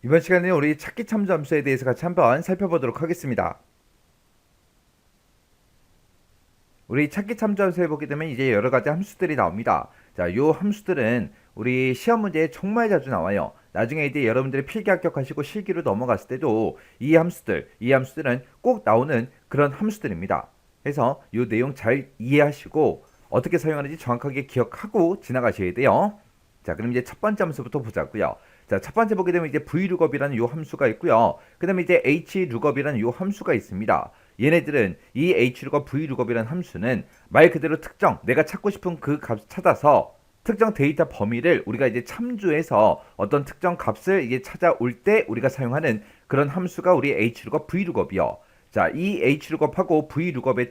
이번 시간에는 우리 찾기 참조 함수에 대해서 같이 한번 살펴보도록 하겠습니다. 우리 찾기 참조 함수 해보게 되면 이제 여러 가지 함수들이 나옵니다. 자, 요 함수들은 우리 시험 문제에 정말 자주 나와요. 나중에 이제 여러분들이 필기 합격하시고 실기로 넘어갔을 때도 이 함수들은 꼭 나오는 그런 함수들입니다. 그래서 요 내용 잘 이해하시고 어떻게 사용하는지 정확하게 기억하고 지나가셔야 돼요. 자, 그럼 이제 첫 번째 함수부터 보자고요. 자, 첫 번째 보게 되면 이제 vlookup이라는 요 함수가 있고요. 그 다음에 이제 hlookup이라는 요 함수가 있습니다. 얘네들은 이 hlookup, vlookup이라는 함수는 말 그대로 특정, 내가 찾고 싶은 그 값을 찾아서 특정 데이터 범위를 우리가 이제 참조해서 어떤 특정 값을 이제 찾아올 때 우리가 사용하는 그런 함수가 우리 hlookup, vlookup이요. 자, 이 hlookup하고 vlookup의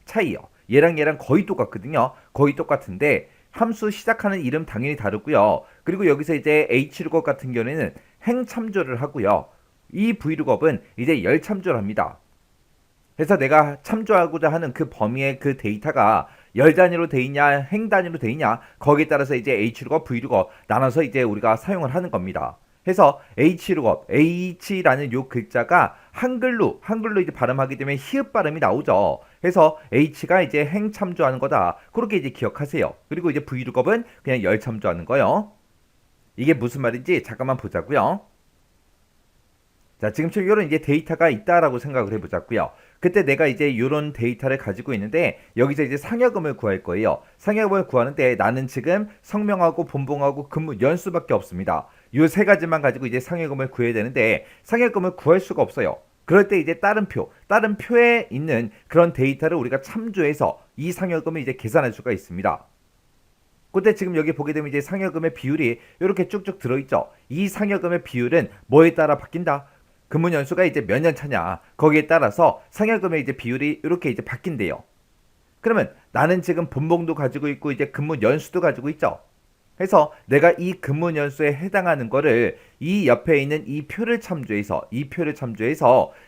차이요. 얘랑 거의 똑같거든요. 거의 똑같은데 함수 시작하는 이름 당연히 다르고요. 그리고 여기서 이제 hlookup 같은 경우에는 행 참조를 하고요. 이 vlookup은 이제 열 참조를 합니다. 그래서 내가 참조하고자 하는 그 범위의 그 데이터가 열 단위로 돼 있냐, 행 단위로 돼 있냐, 거기에 따라서 이제 hlookup, vlookup 나눠서 이제 우리가 사용을 하는 겁니다. 해서 hlookup, h라는 요 글자가 한글로 이제 발음하게 되면 히읗 발음이 나오죠. 해서 h가 이제 행 참조하는 거다. 그렇게 이제 기억하세요. 그리고 이제 vlookup은 그냥 열 참조하는 거요. 이게 무슨 말인지 잠깐만 보자고요. 자, 지금처럼 이런 이제 데이터가 있다라고 생각을 해보자고요. 그때 내가 이제 이런 데이터를 가지고 있는데 여기서 이제 상여금을 구할 거예요. 상여금을 구하는데 나는 지금 성명하고 본봉하고 근무 연수밖에 없습니다. 요 세 가지만 가지고 이제 상여금을 구해야 되는데 상여금을 구할 수가 없어요. 그럴 때 이제 다른 표에 있는 그런 데이터를 우리가 참조해서 이 상여금을 이제 계산할 수가 있습니다. 그때 지금 여기 보게 되면 이제 상여금의 비율이 이렇게 쭉쭉 들어있죠. 이 상여금의 비율은 뭐에 따라 바뀐다? 근무 연수가 이제 몇 년 차냐 거기에 따라서 상여금의 이제 비율이 이렇게 이제 바뀐대요. 그러면 나는 지금 분봉도 가지고 있고 이제 근무 연수도 가지고 있죠. 그래서 내가 이 근무 연수에 해당하는 거를 이 옆에 있는 이 표를 참조해서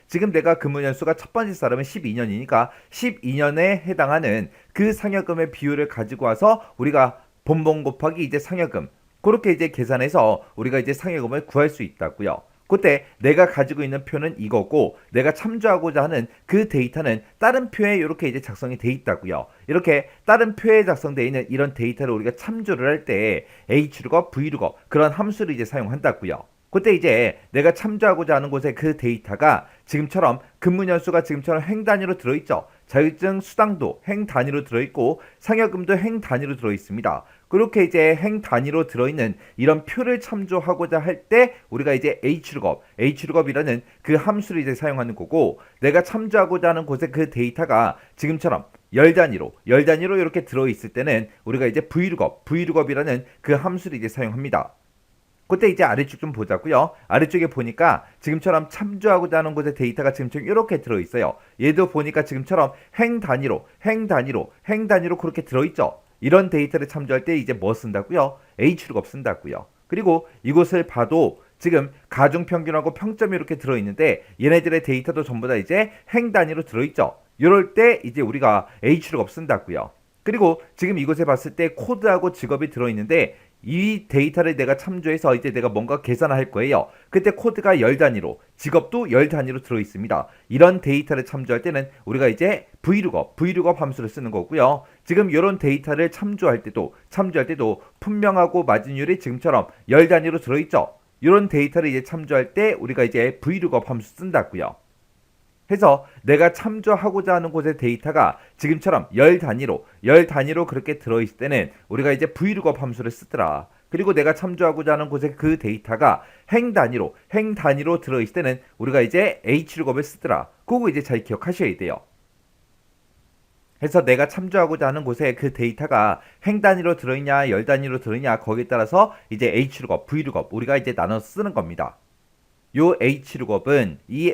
지금 내가 근무 연수가 첫 번째 사람은 12년이니까 12년에 해당하는 그 상여금의 비율을 가지고 와서 우리가 본봉 곱하기 이제 상여금 그렇게 이제 계산해서 우리가 이제 상여금을 구할 수 있다고요. 그때 내가 가지고 있는 표는 이거고 내가 참조하고자 하는 그 데이터는 다른 표에 이렇게 이제 작성이 돼 있다고요. 이렇게 다른 표에 작성되어 있는 이런 데이터를 우리가 참조를 할 때 hlookup, vlookup 그런 함수를 이제 사용한다고요. 그때 이제 내가 참조하고자 하는 곳에 그 데이터가 지금처럼 근무 연수가 지금처럼 행 단위로 들어있죠. 자격증 수당도 행 단위로 들어있고 상여금도 행 단위로 들어있습니다. 그렇게 이제 행 단위로 들어있는 이런 표를 참조하고자 할 때 우리가 이제 hlookup이라는 그 함수를 이제 사용하는 거고 내가 참조하고자 하는 곳에 그 데이터가 지금처럼 열 단위로 이렇게 들어있을 때는 우리가 이제 vlookup이라는 그 함수를 이제 사용합니다. 그때 이제 아래쪽 좀 보자고요. 아래쪽에 보니까 지금처럼 참조하고자 하는 곳에 데이터가 지금처럼 이렇게 들어있어요. 얘도 보니까 지금처럼 행 단위로 그렇게 들어있죠. 이런 데이터를 참조할 때 이제 뭐 쓴다고요? hlookup 쓴다고요. 그리고 이곳을 봐도 지금 가중평균하고 평점이 이렇게 들어있는데 얘네들의 데이터도 전부 다 이제 행 단위로 들어있죠. 이럴 때 이제 우리가 hlookup 쓴다고요. 그리고 지금 이곳에 봤을 때 코드하고 직업이 들어있는데 이 데이터를 내가 참조해서 이제 내가 뭔가 계산을 할 거예요. 그때 코드가 열 단위로, 직업도 열 단위로 들어 있습니다. 이런 데이터를 참조할 때는 우리가 이제 vlookup 함수를 쓰는 거고요. 지금 이런 데이터를 참조할 때도 분명하고 마진율이 지금처럼 열 단위로 들어 있죠. 이런 데이터를 이제 참조할 때 우리가 이제 vlookup 함수 쓴다고요. 해서 내가 참조하고자 하는 곳의 데이터가 지금처럼 열 단위로 그렇게 들어있을 때는 우리가 이제 vlookup 함수를 쓰더라. 그리고 내가 참조하고자 하는 곳의 그 데이터가 행 단위로 들어있을 때는 우리가 이제 hlookup을 쓰더라. 그거 이제 잘 기억하셔야 돼요. 해서 내가 참조하고자 하는 곳에 그 데이터가 행 단위로 들어있냐 열 단위로 들어있냐 거기에 따라서 이제 hlookupvlookup 우리가 이제 나눠서 쓰는 겁니다. 이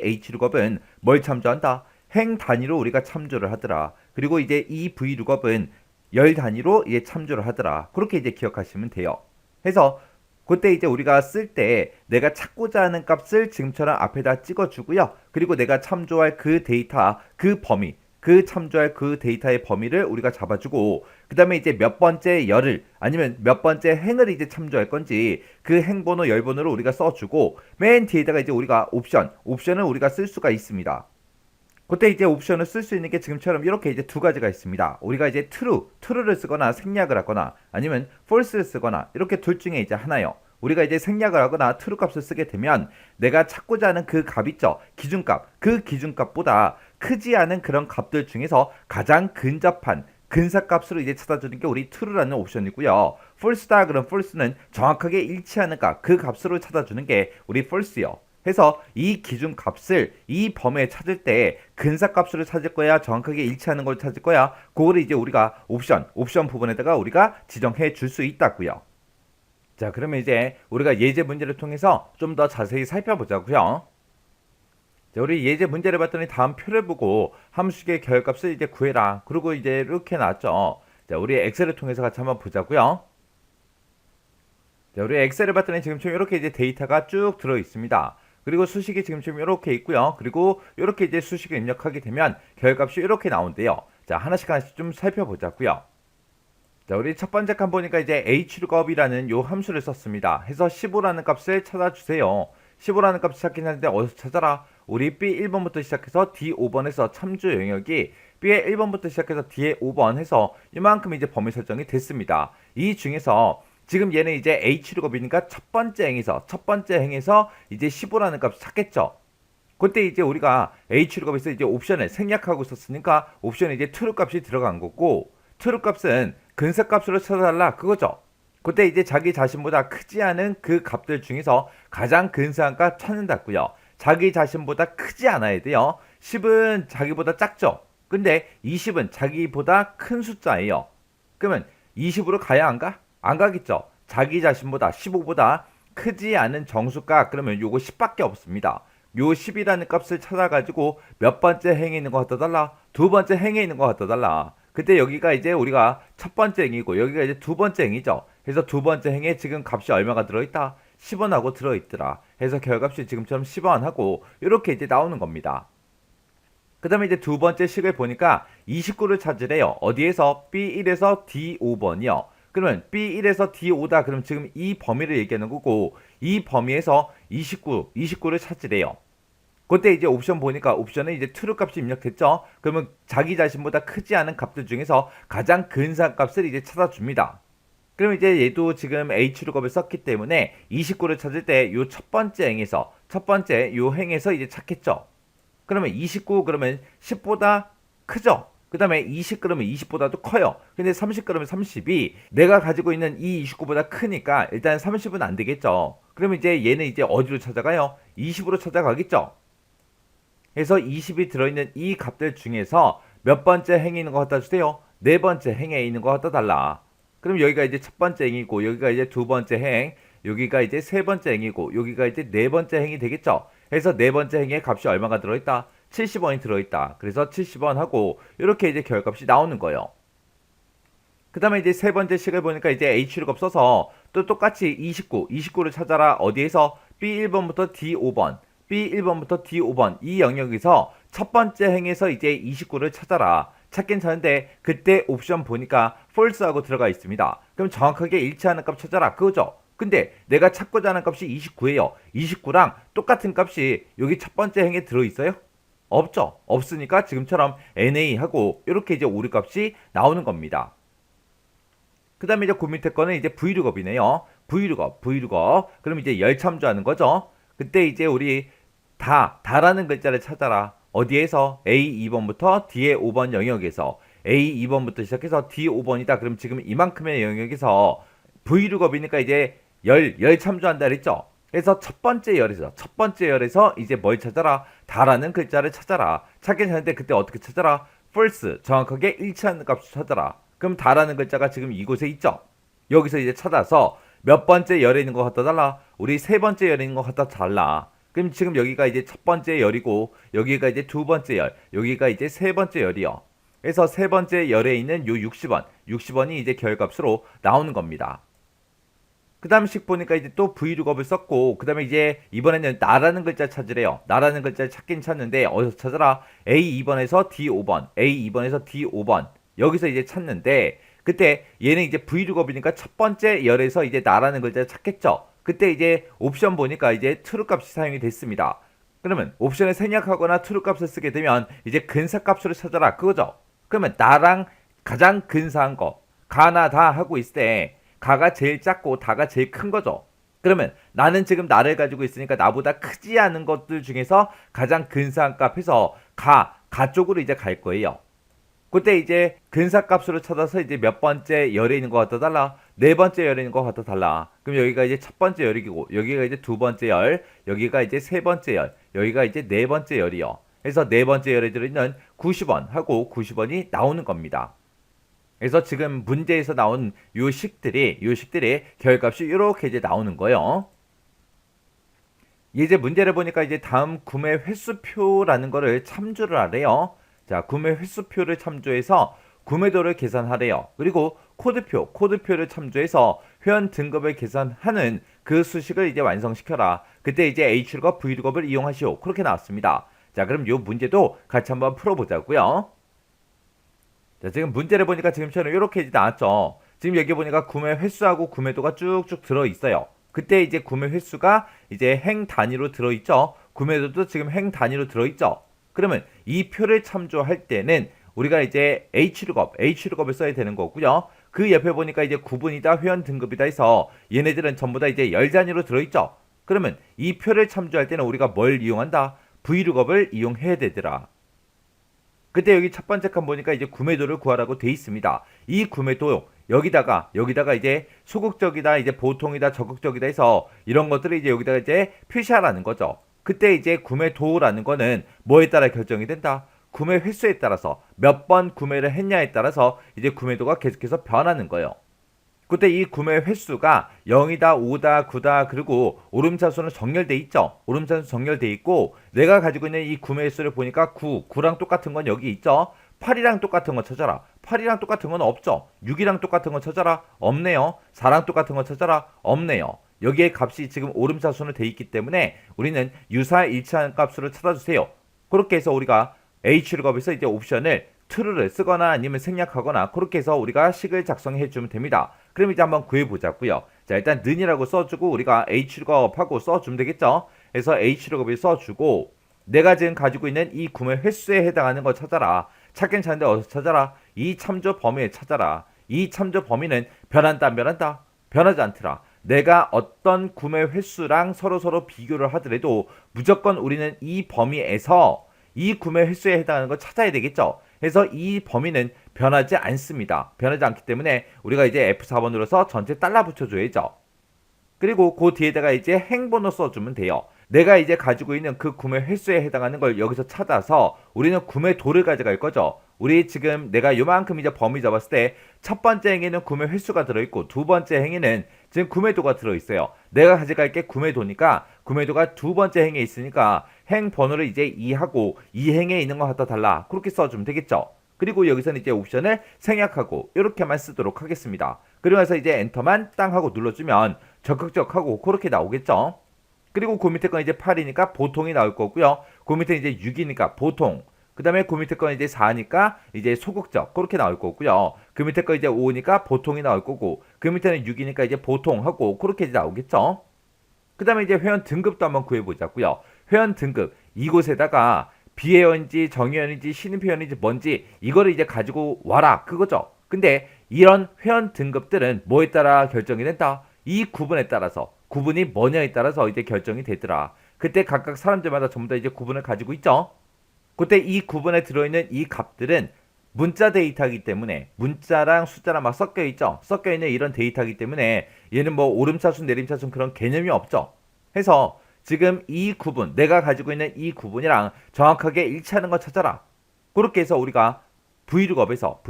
hlookup은 뭘 참조한다? 행 단위로 우리가 참조를 하더라. 그리고 이제 이 vlookup은 열 단위로 이제 참조를 하더라. 그렇게 이제 기억하시면 돼요. 그래서 그때 이제 우리가 쓸 때 내가 찾고자 하는 값을 지금처럼 앞에다 찍어주고요. 그리고 내가 참조할 그 데이터, 그 범위, 그 참조할 그 데이터의 범위를 우리가 잡아주고 그 다음에 이제 몇 번째 열을 아니면 몇 번째 행을 이제 참조할 건지 그 행번호 열번호를 우리가 써주고 맨 뒤에다가 이제 우리가 옵션을 우리가 쓸 수가 있습니다. 그때 이제 옵션을 쓸 수 있는 게 지금처럼 이렇게 이제 두 가지가 있습니다. 우리가 이제 true를 쓰거나 생략을 하거나 아니면 false를 쓰거나 이렇게 둘 중에 이제 하나요. 우리가 이제 생략을 하거나 true 값을 쓰게 되면 내가 찾고자 하는 그 값 있죠. 기준값. 그 기준값보다 크지 않은 그런 값들 중에서 가장 근접한 근사값으로 이제 찾아주는 게 우리 true라는 옵션이고요. false다 그럼 false는 정확하게 일치하는 값, 그 값으로 찾아주는 게 우리 false요. 해서 이 기준 값을 이 범위에 찾을 때 근사 값으로 찾을 거야 정확하게 일치하는 걸 찾을 거야 그거를 이제 우리가 옵션 부분에다가 우리가 지정해 줄 수 있다고요. 자 그러면 이제 우리가 예제 문제를 통해서 좀 더 자세히 살펴보자고요. 자, 우리 예제 문제를 봤더니 다음 표를 보고 함수의 결값을 이제 구해라. 그리고 이제 이렇게 나왔죠. 자 우리 엑셀을 통해서 같이 한번 보자고요. 자 우리 엑셀을 봤더니 지금처럼 이렇게 이제 데이터가 쭉 들어 있습니다. 그리고 수식이 지금처럼 이렇게 있고요. 그리고 이렇게 이제 수식을 입력하게 되면 결값이 이렇게 나온대요. 자, 하나씩 좀 살펴보자고요. 자, 우리 첫 번째 칸 보니까 이제 hlookup이라는 요 함수를 썼습니다. 해서 15라는 값을 찾아주세요. 15라는 값을 찾긴 하는데 어디서 찾아라? 우리 B1번부터 시작해서 D5번에서 참조 영역이 B의 1번부터 시작해서 D의 5번 해서 이만큼 이제 범위 설정이 됐습니다. 이 중에서 지금 얘는 이제 hlookup이니까 첫 번째 행에서 이제 15라는 값을 찾겠죠. 그때 이제 우리가 hlookup에서 이제 옵션을 생략하고 있었으니까 옵션에 이제 true 값이 들어간 거고 true 값은 근사 값으로 찾아달라 그거죠. 그때 이제 자기 자신보다 크지 않은 그 값들 중에서 가장 근사한 값 찾는다고요. 자기 자신보다 크지 않아야 돼요. 10은 자기보다 작죠. 근데 20은 자기보다 큰 숫자예요. 그러면 20으로 가야 안 가? 안 가겠죠. 자기 자신보다 15보다 크지 않은 정수가 그러면 요거 10밖에 없습니다. 요 10이라는 값을 찾아가지고 몇 번째 행에 있는 거 갖다 달라? 두 번째 행에 있는 거 갖다 달라. 그때 여기가 이제 우리가 첫 번째 행이고 여기가 이제 두 번째 행이죠. 그래서 두 번째 행에 지금 값이 얼마가 들어있다? 10원하고 들어있더라. 해서 결값이 지금처럼 10원하고 이렇게 이제 나오는 겁니다. 그 다음에 이제 두 번째 식을 보니까 29를 찾으래요. 어디에서? B1에서 D5번이요. 그러면 B1에서 D5다. 그럼 지금 이 범위를 얘기하는 거고 이 범위에서 29를 찾으래요. 그때 이제 옵션 보니까 옵션에 이제 true 값이 입력됐죠. 그러면 자기 자신보다 크지 않은 값들 중에서 가장 근사한 값을 이제 찾아줍니다. 그럼 이제 얘도 지금 hlookup을 썼기 때문에 29를 찾을 때 요 첫 번째 행에서 이제 찾겠죠. 그러면 29 그러면 10보다 크죠. 그 다음에 20 그러면 20보다도 커요. 근데 30 그러면 30이 내가 가지고 있는 이 29보다 크니까 일단 30은 안 되겠죠. 그러면 이제 얘는 이제 어디로 찾아가요? 20으로 찾아가겠죠. 그래서 20이 들어있는 이 값들 중에서 몇 번째 행에 있는 거 갖다 주세요? 네 번째 행에 있는 거 갖다 달라. 그럼 여기가 이제 첫 번째 행이고 여기가 이제 두 번째 행, 여기가 이제 세 번째 행이고 여기가 이제 네 번째 행이 되겠죠. 그래서 네 번째 행의 값이 얼마가 들어있다? 70원이 들어있다. 그래서 70원 하고 이렇게 이제 결값이 나오는 거예요. 그 다음에 이제 세 번째 식을 보니까 이제 hlook 써서 또 똑같이 29를 찾아라. 어디에서? B1번부터 D5번, B1번부터 D5번 이 영역에서 첫 번째 행에서 이제 29를 찾아라. 찾긴 찾는데 그때 옵션 보니까 false하고 들어가 있습니다. 그럼 정확하게 일치하는 값 찾아라. 그거죠. 근데 내가 찾고자 하는 값이 29예요. 29랑 똑같은 값이 여기 첫 번째 행에 들어있어요? 없죠. 없으니까 지금처럼 NA하고 이렇게 이제 오류 값이 나오는 겁니다. 그 다음에 이제 그 밑에 거는 이제 vlookup이네요. vlookup. 그럼 이제 열 참조하는 거죠. 그때 이제 우리 다라는 글자를 찾아라. 어디에서? A2번부터 D의 5번 영역에서 A2번부터 시작해서 D5번이다. 그럼 지금 이만큼의 영역에서 vlookup이니까 이제 열 참조한다 그랬죠. 그래서 첫 번째 열에서 이제 뭘 찾아라? 다라는 글자를 찾아라. 찾긴 하는데 그때 어떻게 찾아라? false, 정확하게 일치하는 값을 찾아라. 그럼 다라는 글자가 지금 이곳에 있죠. 여기서 이제 찾아서 몇 번째 열에 있는 거 갖다 달라? 우리 세 번째 열에 있는 거 갖다 달라. 그럼 지금 여기가 이제 첫 번째 열이고 여기가 이제 두 번째 열, 여기가 이제 세 번째 열이요. 그래서 세 번째 열에 있는 요 60원이 이제 결값으로 나오는 겁니다. 그 그 다음 식 보니까 이제 또 vlookup을 썼고, 그 다음에 이제 이번에는 나라는 글자 찾으래요. 나라는 글자 찾긴 찾는데 어디서 찾아라? A 2번에서 D 5번, A 2번에서 D 5번. 여기서 이제 찾는데, 그때 얘는 이제 vlookup이니까 첫 번째 열에서 이제 나라는 글자를 찾겠죠. 그때 이제 옵션 보니까 이제 true 값이 사용이 됐습니다. 그러면 옵션을 생략하거나 true 값을 쓰게 되면 이제 근사값으로 찾아라 그거죠. 그러면 나랑 가장 근사한 거, 가나 다 하고 있을 때 가가 제일 작고 다가 제일 큰 거죠. 그러면 나는 지금 나를 가지고 있으니까 나보다 크지 않은 것들 중에서 가장 근사한 값에서 가 쪽으로 이제 갈 거예요. 그때 이제 근사값으로 찾아서 이제 몇 번째 열에 있는 것 같아 달라. 네 번째 열에 있는 것 같아 달라. 그럼 여기가 이제 첫 번째 열이고, 여기가 이제 두 번째 열, 여기가 이제 세 번째 열, 여기가 이제 네 번째 열이요. 그래서 네 번째 열에 들어있는 90원 하고 90원이 나오는 겁니다. 그래서 지금 문제에서 나온 요 식들이 결값이 이렇게 이제 나오는 거예요. 이제 문제를 보니까 이제 다음 구매 횟수표라는 거를 참조를 하래요. 자, 구매 횟수표를 참조해서 구매도를 계산하래요. 그리고 코드표를 참조해서 회원 등급을 계산하는 그 수식을 이제 완성시켜라. 그때 이제 H룩업, V룩업을 이용하시오. 그렇게 나왔습니다. 자, 그럼 요 문제도 같이 한번 풀어보자고요. 자, 지금 문제를 보니까 지금처럼 이렇게 나왔죠. 지금 여기 보니까 구매 횟수하고 구매도가 쭉쭉 들어있어요. 그때 이제 구매 횟수가 이제 행 단위로 들어있죠. 구매도도 지금 행 단위로 들어있죠. 그러면 이 표를 참조할 때는 우리가 이제 H룩업을 써야 되는 거고요. 그 옆에 보니까 이제 구분이다, 회원 등급이다 해서 얘네들은 전부 다 이제 열 단위로 들어있죠. 그러면 이 표를 참조할 때는 우리가 뭘 이용한다? V룩업을 이용해야 되더라. 그때 여기 첫 번째 칸 보니까 이제 구매도를 구하라고 돼 있습니다. 이 구매도 여기다가 이제 소극적이다, 이제 보통이다, 적극적이다 해서 이런 것들을 이제 여기다가 이제 표시하라는 거죠. 그때 이제 구매도라는 거는 뭐에 따라 결정이 된다? 구매 횟수에 따라서 몇 번 구매를 했냐에 따라서 이제 구매도가 계속해서 변하는 거예요. 그때 이 구매 횟수가 0이다, 5다, 9다, 그리고 오름차수는 정렬돼 있죠. 오름차수 정렬돼 있고 내가 가지고 있는 이 구매 횟수를 보니까 9랑 똑같은 건 여기 있죠. 8이랑 똑같은 거 찾아라. 8이랑 똑같은 건 없죠. 6이랑 똑같은 거 찾아라. 없네요. 4랑 똑같은 거 찾아라. 없네요. 여기에 값이 지금 오름차수는 돼 있기 때문에 우리는 유사일치한 값으로 찾아주세요. 그렇게 해서 우리가 H룩업에서 이제 옵션을 true를 쓰거나 아니면 생략하거나 그렇게 해서 우리가 식을 작성해 주면 됩니다. 그럼 이제 한번 구해보자고요. 자, 일단 는이라고 써주고 우리가 H룩업하고 써주면 되겠죠. 그래서 H룩업을 써주고 내가 지금 가지고 있는 이 구매 횟수에 해당하는 걸 찾아라. 찾긴 찾는데 어디서 찾아라? 이 참조 범위에 찾아라. 이 참조 범위는 변한다 안 변한다? 변하지 않더라. 내가 어떤 구매 횟수랑 서로 비교를 하더라도 무조건 우리는 이 범위에서 이 구매 횟수에 해당하는 걸 찾아야 되겠죠. 그래서 이 범위는 변하지 않습니다. 변하지 않기 때문에 우리가 이제 F4번 눌러서 전체 달러 붙여줘야죠. 그리고 그 뒤에다가 이제 행번호 써주면 돼요. 내가 이제 가지고 있는 그 구매 횟수에 해당하는 걸 여기서 찾아서 우리는 구매도를 가져갈 거죠. 우리 지금 내가 요만큼 이제 범위 잡았을 때 첫 번째 행에는 구매 횟수가 들어있고 두 번째 행에는 지금 구매도가 들어있어요. 내가 가져갈 게 구매도니까 구매도가 두 번째 행에 있으니까 행 번호를 이제 2하고 이 행에 있는 거 갖다 달라. 그렇게 써주면 되겠죠. 그리고 여기서는 이제 옵션을 생략하고 이렇게만 쓰도록 하겠습니다. 그리고 나서 이제 엔터만 땅 하고 눌러주면 적극적하고 그렇게 나오겠죠. 그리고 그 밑에 건 이제 8이니까 보통이 나올 거고요. 그 밑에 이제 6이니까 보통. 그 다음에 그 밑에 건 이제 4니까 이제 소극적 그렇게 나올 거고요. 그 밑에 거 이제 5니까 보통이 나올 거고 그 밑에는 6이니까 이제 보통하고 그렇게 이제 나오겠죠. 그 다음에 이제 회원 등급도 한번 구해보자고요. 회원 등급 이곳에다가 비회원인지 정회원인지 신입회원인지 뭔지 이거를 이제 가지고 와라 그거죠. 근데 이런 회원 등급들은 뭐에 따라 결정이 된다? 이 구분에 따라서 구분이 뭐냐에 따라서 이제 결정이 되더라. 그때 각각 사람들마다 전부 다 이제 구분을 가지고 있죠. 그때 이 구분에 들어있는 이 값들은 문자 데이터이기 때문에 문자랑 숫자랑 막 섞여 있죠. 섞여 있는 이런 데이터이기 때문에 얘는 뭐 오름차순 내림차순 그런 개념이 없죠. 해서 지금 이 구분 내가 가지고 있는 이 구분이랑 정확하게 일치하는 거 찾아라. 그렇게 해서 우리가 V룩업에서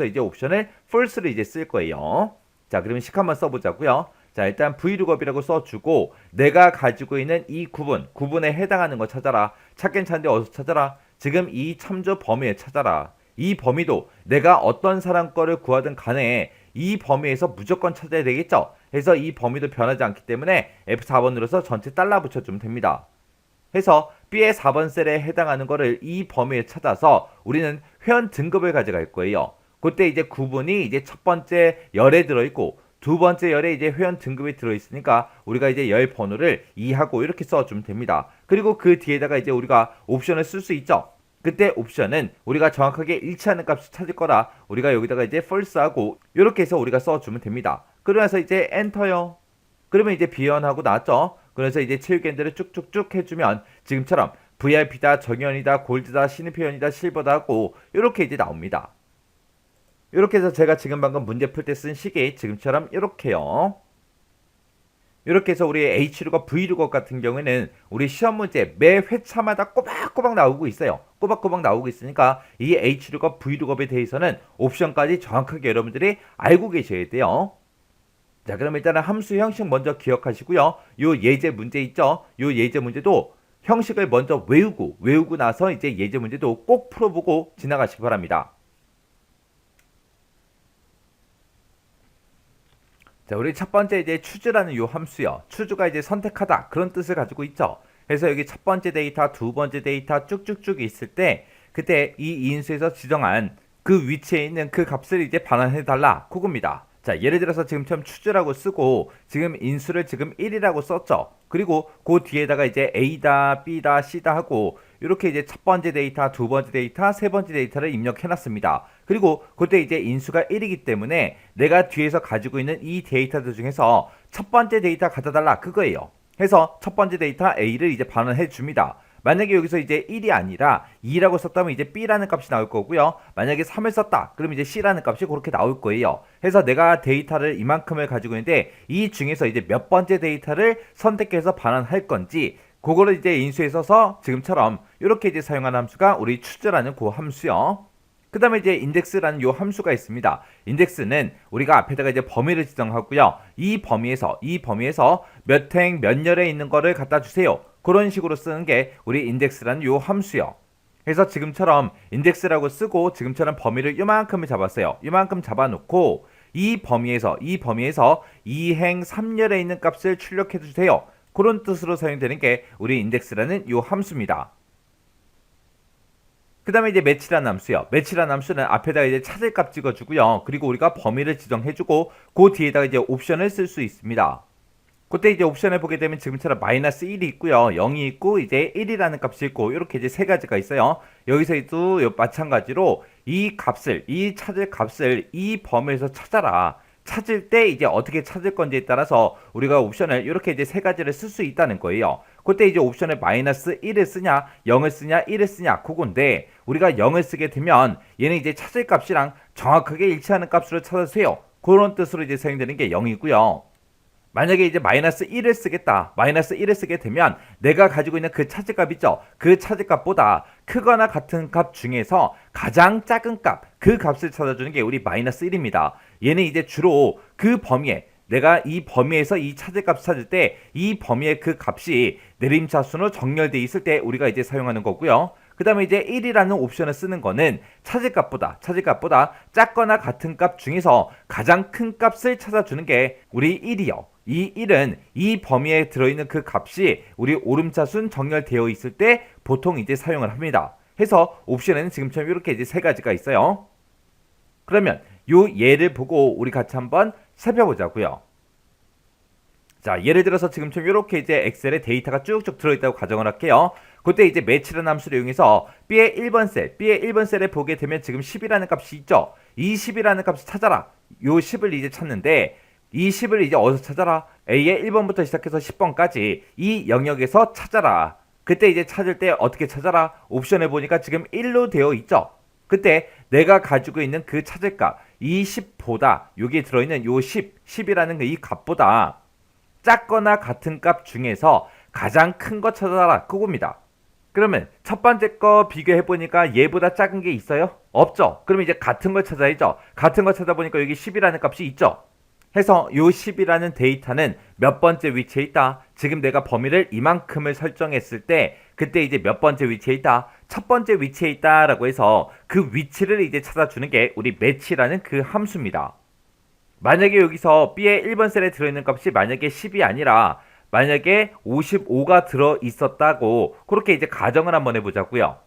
이제 옵션을 false를 이제 쓸 거예요. 자, 그러면 식 한번 써보자고요. 자, 일단 V룩업이라고 써주고 내가 가지고 있는 이 구분에 해당하는 거 찾아라. 찾긴 찾는데 어디서 찾아라? 지금 이 참조 범위에 찾아라. 이 범위도 내가 어떤 사람 거를 구하든 간에 이 범위에서 무조건 찾아야 되겠죠. 해서 이 범위도 변하지 않기 때문에 F4번 눌러서 전체 달라 붙여주면 됩니다. 해서 B의 4번 셀에 해당하는 거를 이 범위에 찾아서 우리는 회원 등급을 가져갈 거예요. 그때 이제 구분이 이제 첫 번째 열에 들어있고 두 번째 열에 이제 회원 등급이 들어있으니까 우리가 이제 열 번호를 2하고 이렇게 써주면 됩니다. 그리고 그 뒤에다가 이제 우리가 옵션을 쓸 수 있죠. 그때 옵션은 우리가 정확하게 일치하는 값을 찾을 거라 우리가 여기다가 이제 false하고 이렇게 해서 우리가 써주면 됩니다. 그러면서 이제 엔터요. 그러면 이제 비연하고 나왔죠. 그래서 이제 체육엔드를 쭉쭉쭉 해주면 지금처럼 VIP다, 정연이다, 골드다, 신입회원이다, 실버다 하고 이렇게 이제 나옵니다. 이렇게 해서 제가 지금 방금 문제 풀 때 쓴 식이 지금처럼 이렇게요. 이렇게 해서 우리 H룩업, V룩업 같은 경우에는 우리 시험 문제 매 회차마다 꼬박꼬박 나오고 있어요. 꼬박꼬박 나오고 있으니까 이 H룩업, V룩업에 대해서는 옵션까지 정확하게 여러분들이 알고 계셔야 돼요. 자, 그럼 일단은 함수 형식 먼저 기억하시고요. 요 예제 문제 있죠? 요 예제 문제도 형식을 먼저 외우고 나서 이제 예제 문제도 꼭 풀어보고 지나가시기 바랍니다. 자, 우리 첫 번째 이제 추주라는 요 함수요. 추주가 이제 선택하다 그런 뜻을 가지고 있죠. 그래서 여기 첫 번째 데이터, 두 번째 데이터 쭉쭉쭉 있을 때 그때 이 인수에서 지정한 그 위치에 있는 그 값을 이제 반환해 달라 그겁니다. 자, 예를 들어서 지금처럼 추주라고 쓰고 지금 인수를 지금 1이라고 썼죠. 그리고 그 뒤에다가 이제 A다, B다, C다 하고 이렇게 이제 첫 번째 데이터, 두 번째 데이터, 세 번째 데이터를 입력해 놨습니다. 그리고 그때 이제 인수가 1이기 때문에 내가 뒤에서 가지고 있는 이 데이터들 중에서 첫 번째 데이터 갖다 달라 그거예요. 해서 첫 번째 데이터 A를 이제 반환해 줍니다. 만약에 여기서 이제 1이 아니라 2라고 썼다면 이제 B라는 값이 나올 거고요. 만약에 3을 썼다. 그럼 이제 C라는 값이 그렇게 나올 거예요. 해서 내가 데이터를 이만큼을 가지고 있는데 이 중에서 이제 몇 번째 데이터를 선택해서 반환할 건지 그거를 이제 인수에 써서 지금처럼 이렇게 이제 사용하는 함수가 우리 추저라는 그 함수요. 그 다음에 이제 인덱스라는 요 함수가 있습니다. 인덱스는 우리가 앞에다가 이제 범위를 지정하고요. 이 범위에서 몇 행 몇 열에 있는 거를 갖다 주세요. 그런 식으로 쓰는 게 우리 인덱스라는 요 함수요. 그래서 지금처럼 인덱스라고 쓰고 지금처럼 범위를 요만큼을 잡았어요. 요만큼 잡아놓고 이 범위에서 2행 3열에 있는 값을 출력해 주세요. 그런 뜻으로 사용되는 게 우리 인덱스라는 요 함수입니다. 그 다음에 이제 매치라는 함수요. 매치라는 함수는 앞에다가 이제 찾을 값 찍어주고요. 그리고 우리가 범위를 지정해주고 그 뒤에다가 이제 옵션을 쓸 수 있습니다. 그때 이제 옵션을 보게 되면 지금처럼 마이너스 1이 있고요. 0이 있고 이제 1이라는 값이 있고 이렇게 이제 세 가지가 있어요. 여기서도 마찬가지로 이 찾을 값을 이 범위에서 찾아라. 찾을 때 이제 어떻게 찾을 건지에 따라서 우리가 옵션을 이렇게 이제 세 가지를 쓸 수 있다는 거예요. 그때 이제 옵션을 마이너스 1을 쓰냐, 0을 쓰냐, 1을 쓰냐, 그건데 우리가 0을 쓰게 되면 얘는 이제 찾을 값이랑 정확하게 일치하는 값으로 찾아주세요. 그런 뜻으로 이제 사용되는 게 0이고요. 만약에 이제 마이너스 1을 쓰겠다. 마이너스 1을 쓰게 되면 내가 가지고 있는 그 차지값 있죠. 그 차지값보다 크거나 같은 값 중에서 가장 작은 값, 그 값을 찾아주는 게 우리 마이너스 1입니다. 얘는 이제 주로 그 범위에 내가 이 범위에서 이 차지값 찾을 때 이 범위의 그 값이 내림차순으로 정렬되어 있을 때 우리가 이제 사용하는 거고요. 그 다음에 이제 1이라는 옵션을 쓰는 거는 차지값보다 작거나 같은 값 중에서 가장 큰 값을 찾아주는 게 우리 1이요. 이 1은 이 범위에 들어있는 그 값이 우리 오름차순 정렬되어 있을 때 보통 이제 사용을 합니다. 해서 옵션에는 지금처럼 이렇게 이제 세 가지가 있어요. 그러면 요 예를 보고 우리 같이 한번 살펴보자고요. 자, 예를 들어서 지금처럼 이렇게 이제 엑셀에 데이터가 쭉쭉 들어있다고 가정을 할게요. 그때 이제 매치라는 함수를 이용해서 B의 1번 셀에 보게 되면 지금 10이라는 값이 있죠. 이 10이라는 값을 찾아라. 요 10을 이제 찾는데 이 10을 이제 어디서 찾아라? A의 1번부터 시작해서 10번까지 이 영역에서 찾아라. 그때 이제 찾을 때 어떻게 찾아라? 옵션에 보니까 지금 1로 되어 있죠. 그때 내가 가지고 있는 그 찾을 값, 이 10보다 여기에 들어있는 요 10이라는 이 값보다 작거나 같은 값 중에서 가장 큰 거 찾아라. 그겁니다. 그러면 첫 번째 거 비교해보니까 얘보다 작은 게 있어요? 없죠. 그럼 이제 같은 걸 찾아야죠. 같은 걸 찾아보니까 여기 10이라는 값이 있죠. 해서 요 10이라는 데이터는 몇 번째 위치에 있다. 지금 내가 범위를 이만큼을 설정했을 때 그때 이제 몇 번째 위치에 있다. 첫 번째 위치에 있다 라고 해서 그 위치를 이제 찾아주는 게 우리 매치라는 그 함수입니다. 만약에 여기서 B의 1번 셀에 들어있는 값이 만약에 10이 아니라 만약에 55가 들어있었다고 그렇게 이제 가정을 한번 해보자고요.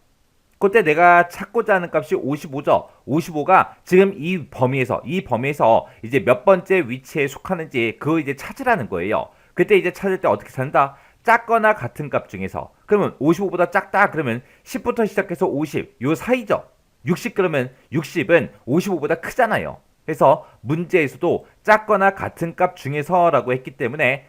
그때 내가 찾고자 하는 값이 55죠. 55가 지금 이 범위에서 이제 몇 번째 위치에 속하는지 그거 이제 찾으라는 거예요. 그때 이제 찾을 때 어떻게 찾는다? 작거나 같은 값 중에서. 그러면 55보다 작다 그러면 10부터 시작해서 50 요 사이죠. 60 그러면 60은 55보다 크잖아요. 그래서 문제에서도 작거나 같은 값 중에서라고 했기 때문에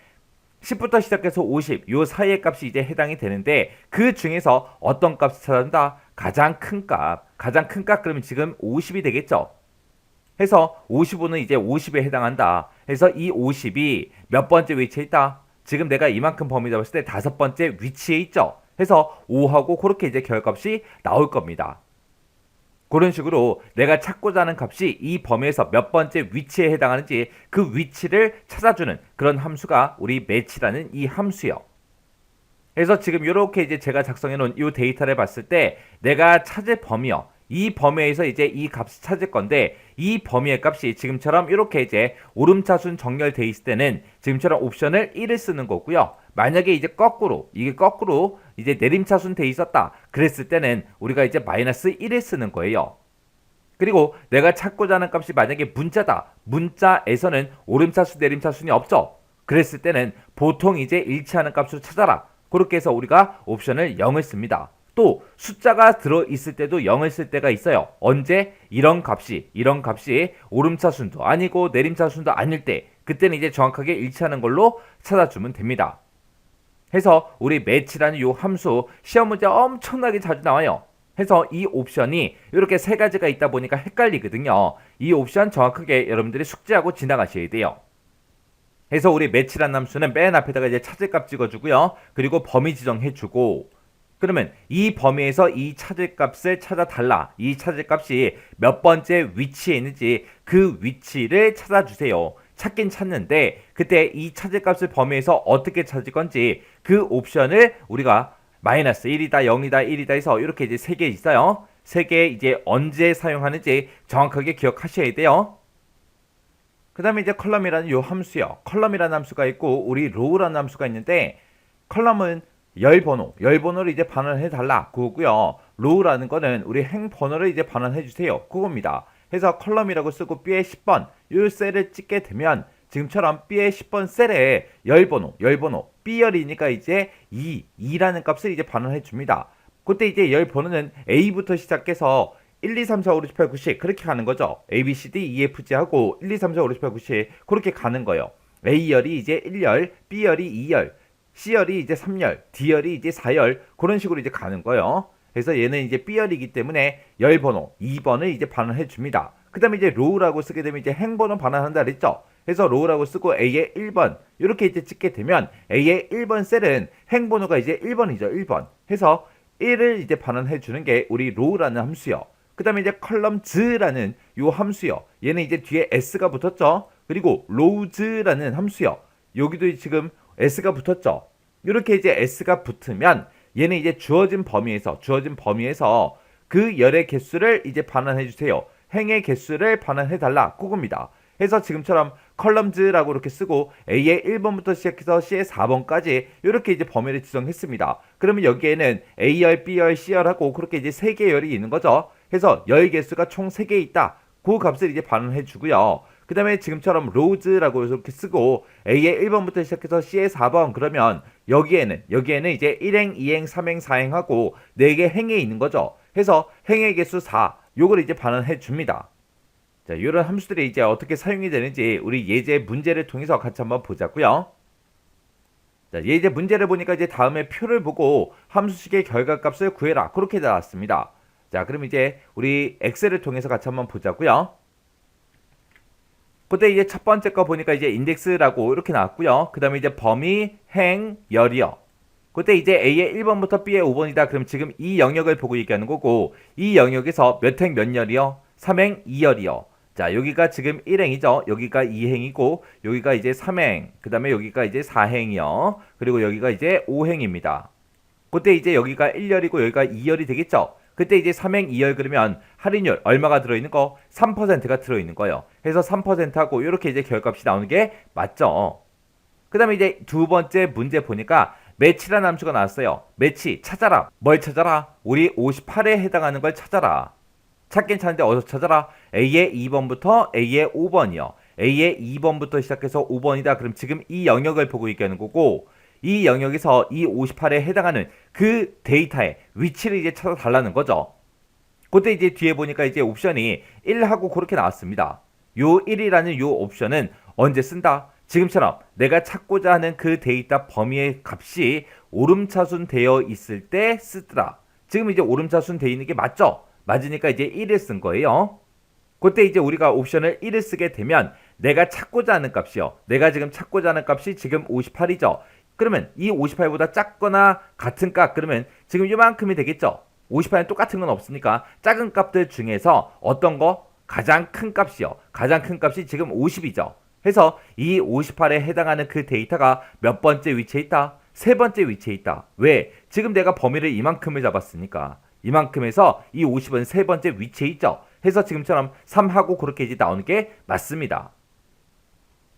10부터 시작해서 50, 요 사이의 값이 이제 해당이 되는데 그 중에서 어떤 값을 찾는다? 가장 큰 값. 가장 큰 값 그러면 지금 50이 되겠죠? 해서 55는 이제 50에 해당한다. 해서 이 50이 몇 번째 위치에 있다? 지금 내가 이만큼 범위 잡았을 때 다섯 번째 위치에 있죠? 해서 5하고 그렇게 이제 결값이 나올 겁니다. 그런 식으로 내가 찾고자 하는 값이 이 범위에서 몇 번째 위치에 해당하는지 그 위치를 찾아주는 그런 함수가 우리 매치라는 이 함수요. 그래서 지금 이렇게 이제 제가 작성해 놓은 이 데이터를 봤을 때 내가 찾을 범위요. 이 범위에서 이제 이 값을 찾을 건데 이 범위의 값이 지금처럼 이렇게 이제 오름차순 정렬돼 있을 때는 지금처럼 옵션을 1을 쓰는 거고요. 만약에 이제 이게 거꾸로 이제 내림차순 돼 있었다. 그랬을 때는 우리가 이제 마이너스 1을 쓰는 거예요. 그리고 내가 찾고자 하는 값이 만약에 문자다. 문자에서는 오름차순 내림차순이 없죠. 그랬을 때는 보통 이제 일치하는 값으로 찾아라. 그렇게 해서 우리가 옵션을 0을 씁니다. 또 숫자가 들어있을 때도 0을 쓸 때가 있어요. 언제? 이런 값이 오름차순도 아니고 내림차순도 아닐 때 그때는 이제 정확하게 일치하는 걸로 찾아주면 됩니다. 해서 우리 매치라는 이 함수 시험 문제 엄청나게 자주 나와요. 해서 이 옵션이 이렇게 세 가지가 있다 보니까 헷갈리거든요. 이 옵션 정확하게 여러분들이 숙지하고 지나가셔야 돼요. 해서 우리 매치라는 함수는 맨 앞에다가 이제 찾을 값 찍어주고요. 그리고 범위 지정해주고 그러면 이 범위에서 이 찾을 값을 찾아달라. 이 찾을 값이 몇 번째 위치에 있는지 그 위치를 찾아주세요. 찾긴 찾는데 그때 이 찾을 값을 범위에서 어떻게 찾을 건지 그 옵션을 우리가 마이너스 1이다 0이다 1이다 해서 이렇게 이제 3개 있어요. 3개 이제 언제 사용하는지 정확하게 기억하셔야 돼요. 그 다음에 이제 컬럼이라는 요 함수요. 컬럼이라는 함수가 있고 우리 로우라는 함수가 있는데 컬럼은 열번호를 이제 반환해 달라 그거고요. 로우라는 거는 우리 행번호를 이제 반환해 주세요. 그겁니다. 해서 컬럼이라고 쓰고 B의 10번 이 셀을 찍게 되면 지금처럼 B의 10번 셀에 열번호 B열이니까 이제 2라는 값을 이제 반환해 줍니다. 그때 이제 열번호는 A부터 시작해서 1, 2, 3, 4, 5, 6, 7, 8, 9, 10 그렇게 가는 거죠. A, B, C, D, E, F, G 하고 1, 2, 3, 4, 5, 6, 7, 8, 9, 10 그렇게 가는 거예요. A열이 이제 1열, B열이 2열, C열이 이제 3열, D열이 이제 4열 그런 식으로 이제 가는 거예요. 그래서 얘는 이제 B열이기 때문에 열번호 2번을 이제 반환해 줍니다. 그 다음에 이제 로우라고 쓰게 되면 이제 행번호 반환한다 그랬죠. 그래서 로우라고 쓰고 A의 1번 이렇게 이제 찍게 되면 A의 1번 셀은 행번호가 이제 1번이죠. 1번 해서 1을 이제 반환해 주는 게 우리 로우라는 함수요. 그 다음에 이제 컬럼즈라는 요 함수요. 얘는 이제 뒤에 S가 붙었죠. 그리고 로우즈라는 함수요. 여기도 지금 S가 붙었죠. 이렇게 이제 S가 붙으면 얘는 이제 주어진 범위에서 그 열의 개수를 이제 반환해 주세요. 행의 개수를 반환해 달라 그겁니다. 해서 지금처럼 컬럼즈라고 이렇게 쓰고 A의 1번부터 시작해서 C의 4번까지 이렇게 이제 범위를 지정했습니다. 그러면 여기에는 A열, B열, C열하고 그렇게 이제 3개 열이 있는 거죠. 해서 열 개수가 총 3개 있다. 그 값을 이제 반환해 주고요. 그 다음에 지금처럼 로우즈라고 이렇게 쓰고 A의 1번부터 시작해서 C의 4번 그러면 여기에는 이제 1행, 2행, 3행, 4행하고 4개 행에 있는 거죠. 해서 행의 개수 4 요걸 이제 반환해 줍니다. 자, 이런 함수들이 이제 어떻게 사용이 되는지 우리 예제 문제를 통해서 같이 한번 보자고요. 자, 예제 문제를 보니까 이제 다음에 표를 보고 함수식의 결과값을 구해라 그렇게 나왔습니다. 자, 그럼 이제 우리 엑셀을 통해서 같이 한번 보자고요. 그때 이제 첫 번째 거 보니까 이제 인덱스라고 이렇게 나왔고요. 그 다음에 이제 범위, 행, 열이요. 그때 이제 A의 1번부터 B의 5번이다. 그럼 지금 이 영역을 보고 얘기하는 거고 이 영역에서 몇 행 몇 열이요? 3행 2열이요. 자, 여기가 지금 1행이죠. 여기가 2행이고 여기가 이제 3행. 그 다음에 여기가 이제 4행이요. 그리고 여기가 이제 5행입니다. 그때 이제 여기가 1열이고 여기가 2열이 되겠죠. 그 그때 이제 삼행 2열 그러면 할인율 얼마가 들어있는 거? 3%가 들어있는 거예요. 해서 3%하고 이렇게 이제 결값이 나오는 게 맞죠. 그 다음에 이제 두 번째 문제 보니까 매치라는 함수가 나왔어요. 매치 찾아라. 뭘 찾아라? 우리 58에 해당하는 걸 찾아라. 찾긴 찾는데 어디서 찾아라? A의 2번부터 A의 5번이요. A의 2번부터 시작해서 5번이다. 그럼 지금 이 영역을 보고 얘기하는 거고, 이 영역에서 이 58에 해당하는 그 데이터의 위치를 이제 찾아달라는 거죠. 그때 이제 뒤에 보니까 이제 옵션이 1하고 그렇게 나왔습니다. 요 1이라는 요 옵션은 언제 쓴다? 지금처럼 내가 찾고자 하는 그 데이터 범위의 값이 오름차순 되어 있을 때 쓰더라. 지금 이제 오름차순 되어 있는 게 맞죠? 맞으니까 이제 1을 쓴 거예요. 그때 이제 우리가 옵션을 1을 쓰게 되면 내가 찾고자 하는 값이요. 내가 지금 찾고자 하는 값이 지금 58이죠. 그러면 이 58보다 작거나 같은 값, 그러면 지금 이만큼이 되겠죠. 58은 똑같은 건 없으니까 작은 값들 중에서 어떤 거? 가장 큰 값이요. 가장 큰 값이 지금 50이죠. 해서 이 58에 해당하는 그 데이터가 몇 번째 위치에 있다? 세 번째 위치에 있다. 왜? 지금 내가 범위를 이만큼을 잡았으니까. 이만큼에서 이 50은 세 번째 위치에 있죠. 해서 지금처럼 3하고 그렇게 이제 나오는 게 맞습니다.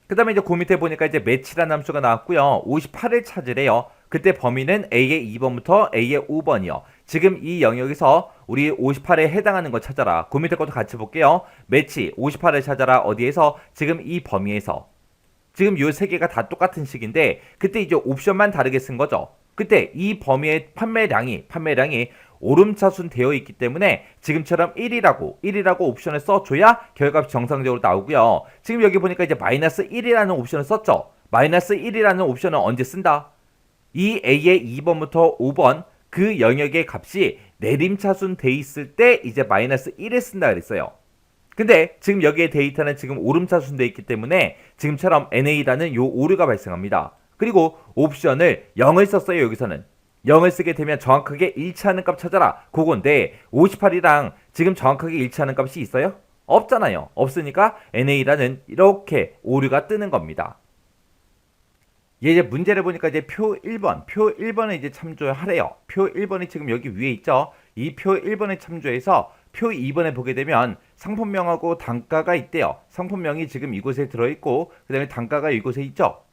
그 다음에 이제 그 밑에 보니까 이제 매치라는 함수가 나왔고요. 58을 찾으래요. 그때 범위는 A의 2번부터 A의 5번이요. 지금 이 영역에서 우리 58에 해당하는 거 찾아라. 그 밑에 것도 같이 볼게요. 매치 58을 찾아라. 어디에서? 지금 이 범위에서. 지금 요 세 개가 다 똑같은 식인데 그때 이제 옵션만 다르게 쓴 거죠. 그때 이 범위의 판매량이 오름차순 되어 있기 때문에 지금처럼 1이라고 옵션을 써줘야 결과값이 정상적으로 나오고요. 지금 여기 보니까 이제 마이너스 1이라는 옵션을 썼죠. 마이너스 1이라는 옵션은 언제 쓴다? 이 A의 2번부터 5번 그 영역의 값이 내림차순 돼 있을 때 이제 마이너스 1을 쓴다 그랬어요. 근데 지금 여기에 데이터는 지금 오름차순 돼 있기 때문에 지금처럼 NA라는 요 오류가 발생합니다. 그리고 옵션을 0을 썼어요. 여기서는 0을 쓰게 되면 정확하게 일치하는 값 찾아라. 그건데 58이랑 지금 정확하게 일치하는 값이 있어요? 없잖아요. 없으니까 NA라는 이렇게 오류가 뜨는 겁니다. 이제 문제를 보니까 이제 표 1번에 이제 참조하래요. 표 1번이 지금 여기 위에 있죠. 이 표 1번에 참조해서 표 2번에 보게 되면 상품명하고 단가가 있대요. 상품명이 지금 이곳에 들어있고 그 다음에 단가가 이곳에 있죠.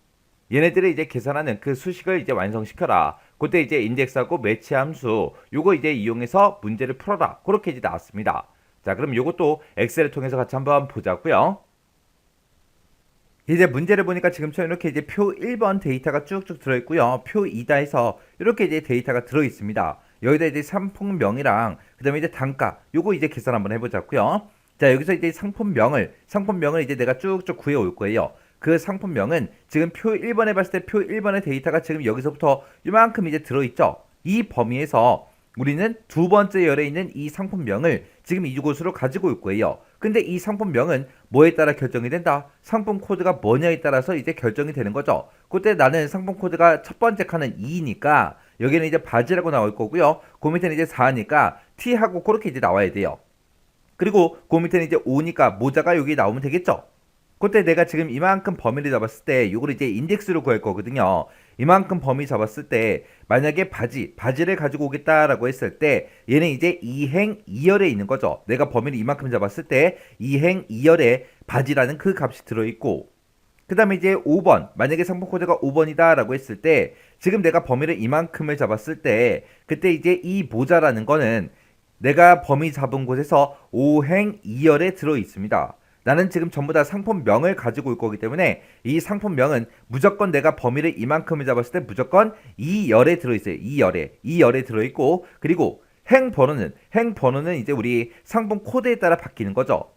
얘네들을 이제 계산하는 그 수식을 이제 완성시켜라. 그때 이제 인덱스하고 매치 함수 요거 이제 이용해서 문제를 풀어라. 그렇게 이제 나왔습니다. 자, 그럼 요것도 엑셀을 통해서 같이 한번 보자고요. 이제 문제를 보니까 지금처럼 이렇게 이제 표 1번 데이터가 쭉쭉 들어있고요. 표 2다에서 이렇게 이제 데이터가 들어있습니다. 여기다 이제 상품명이랑 그 다음에 이제 단가 요거 이제 계산 한번 해보자고요. 자, 여기서 이제 상품명을 이제 내가 쭉쭉 구해올 거예요. 그 상품명은 지금 표 1번에 봤을 때 표 1번의 데이터가 지금 여기서부터 이만큼 이제 들어있죠. 이 범위에서 우리는 두 번째 열에 있는 이 상품명을 지금 이곳으로 가지고 올 거예요. 근데 이 상품명은 뭐에 따라 결정이 된다? 상품 코드가 뭐냐에 따라서 이제 결정이 되는 거죠. 그때 나는 상품 코드가 첫 번째 칸은 2니까 여기는 이제 바지라고 나올 거고요. 그 밑에는 이제 4니까 T하고 그렇게 이제 나와야 돼요. 그리고 그 밑에는 이제 5니까 모자가 여기 나오면 되겠죠. 그때 내가 지금 이만큼 범위를 잡았을 때 이걸 이제 인덱스로 구할 거거든요. 이만큼 범위 잡았을 때 만약에 바지를 가지고 오겠다라고 했을 때 얘는 이제 2행 2열에 있는 거죠. 내가 범위를 이만큼 잡았을 때 2행 2열에 바지라는 그 값이 들어있고 그 다음에 이제 5번 만약에 상품 코드가 5번이다 라고 했을 때 지금 내가 범위를 이만큼을 잡았을 때 그때 이제 이 모자라는 거는 내가 범위 잡은 곳에서 5행 2열에 들어있습니다. 나는 지금 전부 다 상품명을 가지고 올 거기 때문에 이 상품명은 무조건 내가 범위를 이만큼을 잡았을 때 무조건 2열에 들어있어요. 2열에 들어있고 그리고 행번호는 이제 우리 상품 코드에 따라 바뀌는 거죠.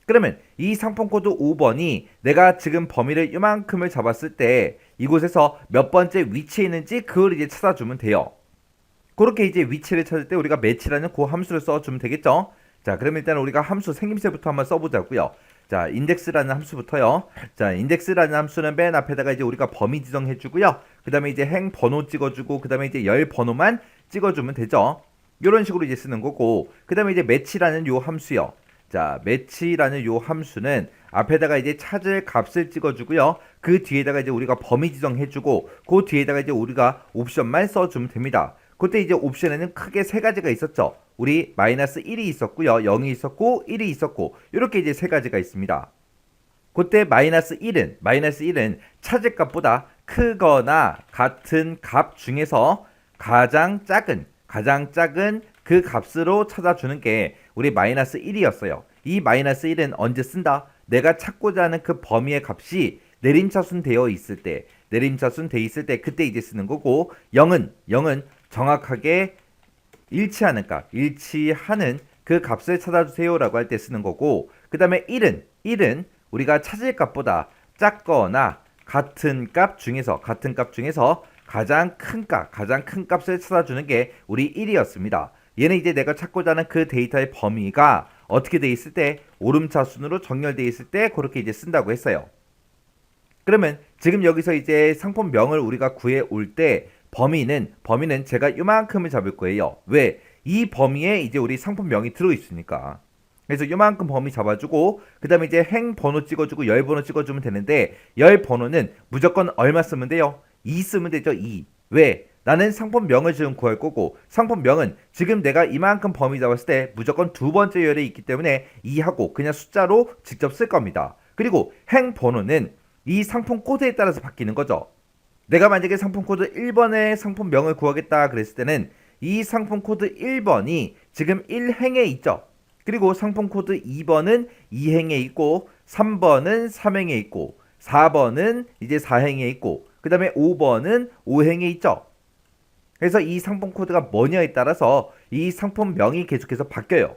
그러면 이 상품 코드 5번이 내가 지금 범위를 이만큼을 잡았을 때 이곳에서 몇 번째 위치에 있는지 그걸 이제 찾아주면 돼요. 그렇게 이제 위치를 찾을 때 우리가 매치라는 그 함수를 써주면 되겠죠. 자, 그럼 일단 우리가 함수 생김새부터 한번 써보자고요. 자, 인덱스라는 함수부터요. 자, 인덱스라는 함수는 맨 앞에다가 이제 우리가 범위 지정해주고요. 그 다음에 이제 행 번호 찍어주고, 그 다음에 이제 열 번호만 찍어주면 되죠. 이런 식으로 이제 쓰는 거고, 그 다음에 이제 매치라는 요 함수요. 자, 매치라는 요 함수는 앞에다가 이제 찾을 값을 찍어주고요. 그 뒤에다가 이제 우리가 범위 지정해주고, 그 뒤에다가 이제 우리가 옵션만 써주면 됩니다. 그때 이제 옵션에는 크게 세 가지가 있었죠. 우리 마이너스 1이 있었고요. 0이 있었고 1이 있었고 이렇게 이제 세 가지가 있습니다. 그때 마이너스 1은 찾을 값보다 크거나 같은 값 중에서 가장 작은 그 값으로 찾아주는 게 우리 마이너스 1이었어요. 이 마이너스 1은 언제 쓴다? 내가 찾고자 하는 그 범위의 값이 내림차순 되어 있을 때, 그때 이제 쓰는 거고, 0은 정확하게 일치하는 그 값을 찾아주세요라고 할 때 쓰는 거고, 그 다음에 1은 우리가 찾을 값보다 작거나 같은 값 중에서 가장 큰 값을 찾아주는 게 우리 1이었습니다. 얘는 이제 내가 찾고자 하는 그 데이터의 범위가 어떻게 돼 있을 때 오름차순으로 정렬돼 있을 때 그렇게 이제 쓴다고 했어요. 그러면 지금 여기서 이제 상품명을 우리가 구해 올 때 범위는 제가 요만큼을 잡을 거예요. 왜? 이 범위에 이제 우리 상품명이 들어 있으니까. 그래서 요만큼 범위 잡아주고 그 다음에 이제 행 번호 찍어주고 열 번호 찍어주면 되는데 열 번호는 무조건 얼마 쓰면 돼요? 2 쓰면 되죠. 2. 왜? 나는 상품명을 지금 구할 거고 상품명은 지금 내가 이만큼 범위 잡았을 때 무조건 두 번째 열에 있기 때문에 2하고 그냥 숫자로 직접 쓸 겁니다. 그리고 행 번호는 이 상품 코드에 따라서 바뀌는 거죠. 내가 만약에 상품 코드 1번의 상품명을 구하겠다 그랬을 때는 이 상품 코드 1번이 지금 1행에 있죠. 그리고 상품 코드 2번은 2행에 있고 3번은 3행에 있고 4번은 이제 4행에 있고 그 다음에 5번은 5행에 있죠. 그래서 이 상품 코드가 뭐냐에 따라서 이 상품명이 계속해서 바뀌어요.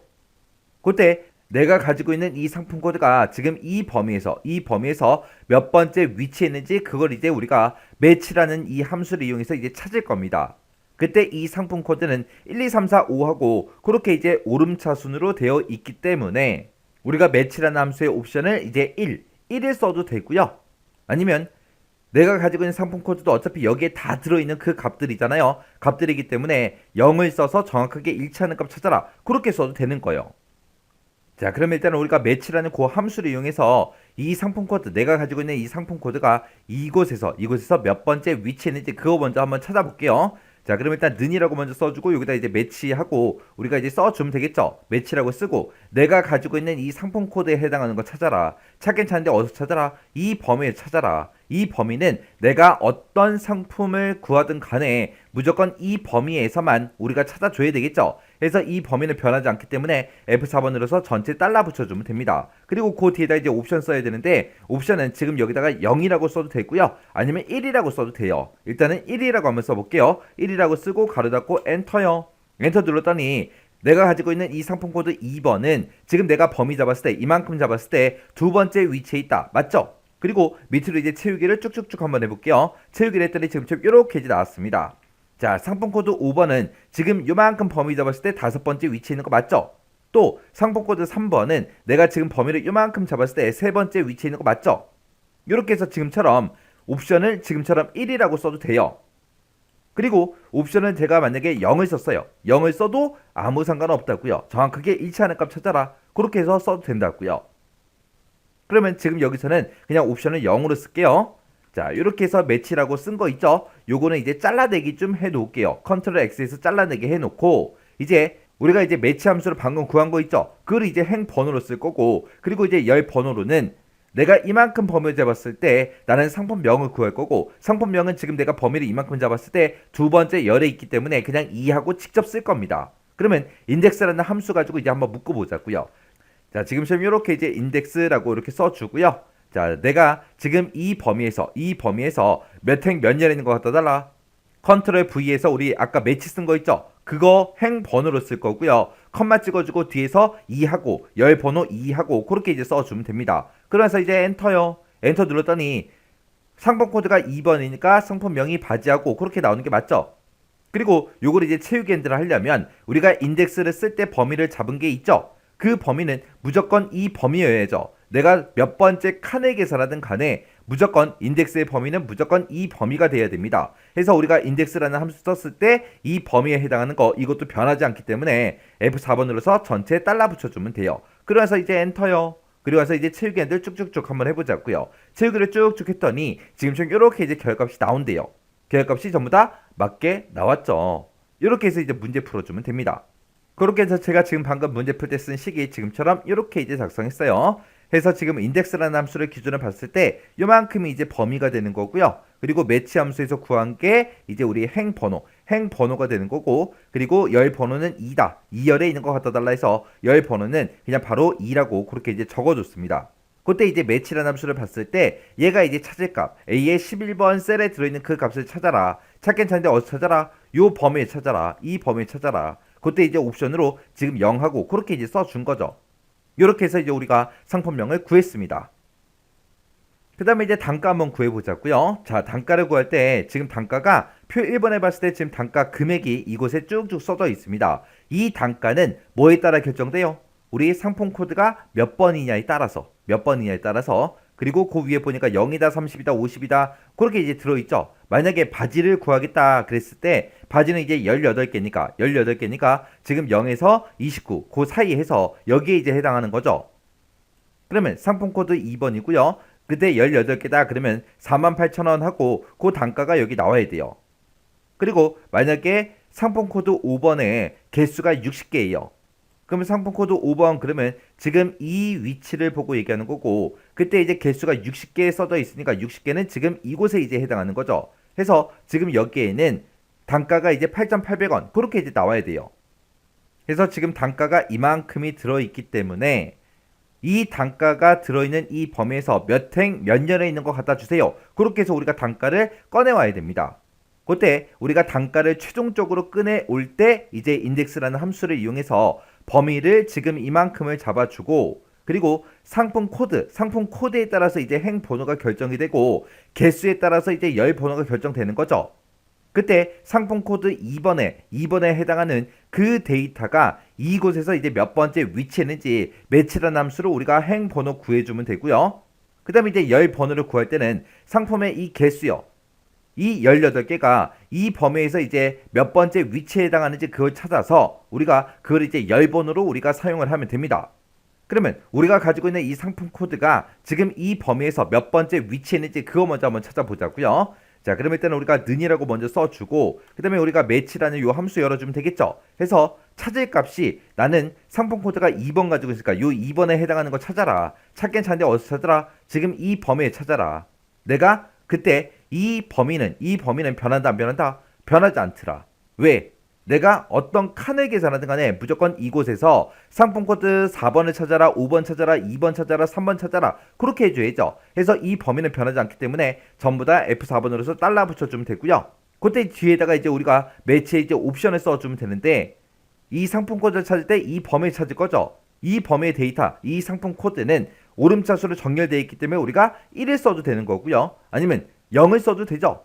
그때 내가 가지고 있는 이 상품 코드가 지금 이 범위에서 몇 번째 위치에 있는지 그걸 이제 우리가 매치라는 이 함수를 이용해서 이제 찾을 겁니다. 그때 이 상품 코드는 1, 2, 3, 4, 5하고 그렇게 이제 오름차순으로 되어 있기 때문에 우리가 매치라는 함수의 옵션을 이제 1을 써도 되고요. 아니면 내가 가지고 있는 상품 코드도 어차피 여기에 다 들어있는 그 값들이잖아요. 값들이기 때문에 0을 써서 정확하게 일치하는 값 찾아라. 그렇게 써도 되는 거예요. 자, 그럼 일단 우리가 매치라는 그 함수를 이용해서 이 상품 코드, 내가 가지고 있는 이 상품 코드가 이곳에서 몇 번째 위치에 있는지 그거 먼저 한번 찾아볼게요. 자, 그럼 일단 는이라고 먼저 써주고 여기다 이제 매치하고 우리가 이제 써주면 되겠죠. 매치라고 쓰고 내가 가지고 있는 이 상품 코드에 해당하는 거 찾아라. 찾긴 찾는데 어디서 찾아라? 이 범위를 찾아라. 이 범위는 내가 어떤 상품을 구하든 간에 무조건 이 범위에서만 우리가 찾아줘야 되겠죠. 그래서 이 범위는 변하지 않기 때문에 F4번 눌러서 전체 달러 붙여주면 됩니다. 그리고 그 뒤에다 이제 옵션 써야 되는데 옵션은 지금 여기다가 0이라고 써도 되고요. 아니면 1이라고 써도 돼요. 일단은 1이라고 한번 써볼게요. 1이라고 쓰고 가로 닫고 엔터요. 엔터 눌렀더니 내가 가지고 있는 이 상품 코드 2번은 지금 내가 범위 잡았을 때 이만큼 잡았을 때 두 번째 위치에 있다. 맞죠? 그리고 밑으로 이제 채우기를 쭉쭉쭉 한번 해볼게요. 채우기를 했더니 지금 이렇게 이제 나왔습니다. 자, 상품 코드 5번은 지금 요만큼 범위 잡았을 때 다섯 번째 위치에 있는 거 맞죠? 또 상품 코드 3번은 내가 지금 범위를 요만큼 잡았을 때 세 번째 위치에 있는 거 맞죠? 이렇게 해서 지금처럼 옵션을 지금처럼 1이라고 써도 돼요. 그리고 옵션은 제가 만약에 0을 썼어요. 0을 써도 아무 상관없다고요. 정확하게 일치하는 값 찾아라. 그렇게 해서 써도 된다고요. 그러면 지금 여기서는 그냥 옵션을 0으로 쓸게요. 자, 이렇게 해서 매치라고 쓴 거 있죠? 요거는 이제 잘라내기 좀 해놓을게요. 컨트롤 X에서 잘라내기 해놓고 이제 우리가 이제 매치 함수로 방금 구한 거 있죠? 그걸 이제 행 번호로 쓸 거고 그리고 이제 열 번호로는 내가 이만큼 범위를 잡았을 때 나는 상품명을 구할 거고 상품명은 지금 내가 범위를 이만큼 잡았을 때 두 번째 열에 있기 때문에 그냥 2하고 직접 쓸 겁니다. 그러면 인덱스라는 함수 가지고 이제 한번 묶어보자고요. 자, 지금처럼 이렇게 이제 인덱스라고 이렇게 써주고요. 자, 내가 지금 이 범위에서 몇 행 몇 열 있는 거 갖다 달라. 컨트롤 V에서 우리 아까 매치 쓴 거 있죠? 그거 행 번호로 쓸 거고요. 컴마 찍어주고 뒤에서 2하고 열 번호 2하고 그렇게 이제 써주면 됩니다. 그러면서 이제 엔터요. 엔터 눌렀더니 상품 코드가 2번이니까 상품명이 바지하고 그렇게 나오는 게 맞죠? 그리고 요걸 이제 채우기 핸들을 하려면 우리가 인덱스를 쓸 때 범위를 잡은 게 있죠? 그 범위는 무조건 이 범위여야죠. 내가 몇 번째 칸을 계산하든 간에 무조건 인덱스의 범위는 무조건 이 범위가 돼야 됩니다. 그래서 우리가 인덱스라는 함수 썼을 때 이 범위에 해당하는 거 이것도 변하지 않기 때문에 F4번 눌러서 전체 달러 붙여주면 돼요. 그러면서 이제 엔터요. 그리고 와서 이제 채우기 핸들 쭉쭉쭉 한번 해보자고요. 채우기를 쭉쭉 했더니 지금처럼 이렇게 이제 결값이 나온대요. 결값이 전부 다 맞게 나왔죠. 이렇게 해서 이제 문제 풀어주면 됩니다. 그렇게 해서 제가 지금 방금 문제 풀 때 쓴 식이 지금처럼 이렇게 이제 작성했어요. 해서 지금 인덱스라는 함수를 기준으로 봤을 때 요만큼이 이제 범위가 되는 거고요. 그리고 매치 함수에서 구한 게 이제 우리 행번호가 되는 거고, 그리고 열 번호는 2다. 2열에 있는 거 갖다 달라 해서 열 번호는 그냥 바로 2라고 그렇게 이제 적어줬습니다. 그때 이제 매치라는 함수를 봤을 때 얘가 이제 찾을 값 A의 11번 셀에 들어있는 그 값을 찾아라. 찾긴 찾는데 어디서 찾아라? 요 범위에 찾아라. 이 범위에 찾아라. 그때 이제 옵션으로 지금 0하고 그렇게 이제 써준 거죠. 이렇게 해서 이제 우리가 상품명을 구했습니다. 그 다음에 이제 단가 한번 구해보자고요. 자, 단가를 구할 때 지금 단가가 표 1번에 봤을 때 지금 단가 금액이 이곳에 쭉쭉 써져 있습니다. 이 단가는 뭐에 따라 결정돼요? 우리 상품 코드가 몇 번이냐에 따라서 그리고 그 위에 보니까 0이다 30이다 50이다 그렇게 이제 들어있죠. 만약에 바지를 구하겠다 그랬을 때 바지는 이제 18개니까 지금 0에서 29 그 사이 해서 여기에 이제 해당하는 거죠. 그러면 상품 코드 2번이고요. 그때 18개다 그러면 48,000원 하고 그 단가가 여기 나와야 돼요. 그리고 만약에 상품 코드 5번에 개수가 60개예요. 그러면 상품 코드 5번 그러면 지금 이 위치를 보고 얘기하는 거고, 그때 이제 개수가 60개 써져 있으니까 60개는 지금 이곳에 이제 해당하는 거죠. 해서 지금 여기에는 단가가 이제 8,800원 그렇게 이제 나와야 돼요. 그래서 지금 단가가 이만큼이 들어있기 때문에 이 단가가 들어있는 이 범위에서 몇 년에 있는 거 갖다 주세요. 그렇게 해서 우리가 단가를 꺼내와야 됩니다. 그때 우리가 단가를 최종적으로 꺼내올 때 이제 인덱스라는 함수를 이용해서 범위를 지금 이만큼을 잡아주고, 그리고 상품 코드에 따라서 이제 행 번호가 결정이 되고 개수에 따라서 이제 열 번호가 결정되는 거죠. 그때 상품 코드 2번에 해당하는 그 데이터가 이곳에서 이제 몇 번째 위치에 있는지 매치라는 함수로 우리가 행 번호 구해주면 되고요. 그 다음에 이제 열 번호를 구할 때는 상품의 이 개수요. 이 18개가 이 범위에서 이제 몇 번째 위치에 해당하는지 그걸 찾아서 우리가 그걸 이제 열 번호로 우리가 사용을 하면 됩니다. 그러면 우리가 가지고 있는 이 상품 코드가 지금 이 범위에서 몇 번째 위치에 있는지 그거 먼저 한번 찾아보자고요. 자, 그럼 일단 우리가 는이라고 먼저 써주고, 그 다음에 우리가 매치라는 요 함수 열어주면 되겠죠. 해서 찾을 값이 나는 상품 코드가 2번 가지고 있으니까 요 2번에 해당하는 거 찾아라. 찾긴 찾는데 어디서 찾아라? 지금 이 범위에 찾아라. 내가 그때 이 범위는 변한다 안 변한다? 변하지 않더라. 왜? 내가 어떤 칸을 계산하든 간에 무조건 이곳에서 상품 코드 4번을 찾아라, 5번 찾아라, 2번 찾아라, 3번 찾아라 그렇게 해줘야죠. 그래서 이 범위는 변하지 않기 때문에 전부 다 F4번으로서 달러 붙여주면 되고요. 그때 뒤에다가 이제 우리가 매치에 이제 옵션을 써주면 되는데, 이 상품 코드를 찾을 때 이 범위를 찾을 거죠. 이 범위의 데이터, 이 상품 코드는 오름차수로 정렬되어 있기 때문에 우리가 1을 써도 되는 거고요. 아니면 0을 써도 되죠.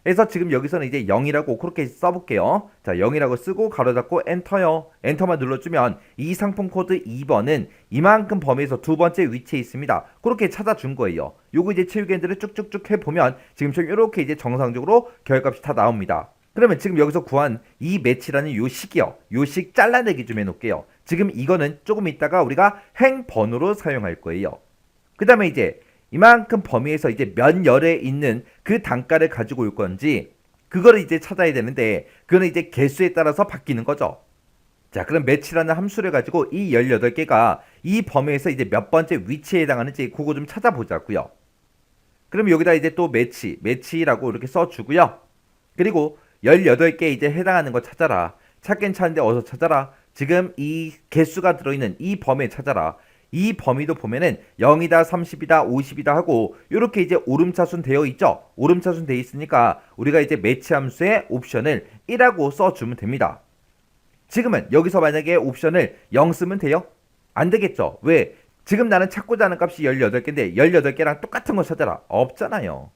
그래서 지금 여기서는 이제 0이라고 그렇게 써볼게요. 자, 0이라고 쓰고 가로 닫고 엔터요. 엔터만 눌러주면 이 상품 코드 2번은 이만큼 범위에서 두 번째 위치에 있습니다. 그렇게 찾아준 거예요. 요거 이제 채우기엔드를 쭉쭉쭉 해보면 지금처럼 이렇게 이제 정상적으로 결값이 다 나옵니다. 그러면 지금 여기서 구한 이 매치라는 요 식이요. 요 식 잘라내기 좀 해놓을게요. 지금 이거는 조금 있다가 우리가 행 번호로 사용할 거예요. 그 다음에 이제 이만큼 범위에서 이제 몇 열에 있는 그 단가를 가지고 올 건지 그거를 이제 찾아야 되는데, 그거는 이제 개수에 따라서 바뀌는 거죠. 자, 그럼 매치라는 함수를 가지고 이 18개가 이 범위에서 이제 몇 번째 위치에 해당하는지 그거 좀 찾아보자고요. 그럼 여기다 이제 또 매치라고 이렇게 써주고요. 그리고 18개 이제 해당하는 거 찾아라. 찾긴 찾는데 어디서 찾아라? 지금 이 개수가 들어있는 이 범위에 찾아라. 이 범위도 보면은 0이다 30이다 50이다 하고 이렇게 이제 오름차순 되어 있죠. 오름차순 되어 있으니까 우리가 이제 매치 함수의 옵션을 1하고 써주면 됩니다. 지금은 여기서 만약에 옵션을 0 쓰면 돼요? 안 되겠죠. 왜? 지금 나는 찾고자 하는 값이 18개인데 18개랑 똑같은 거 찾아라. 없잖아요.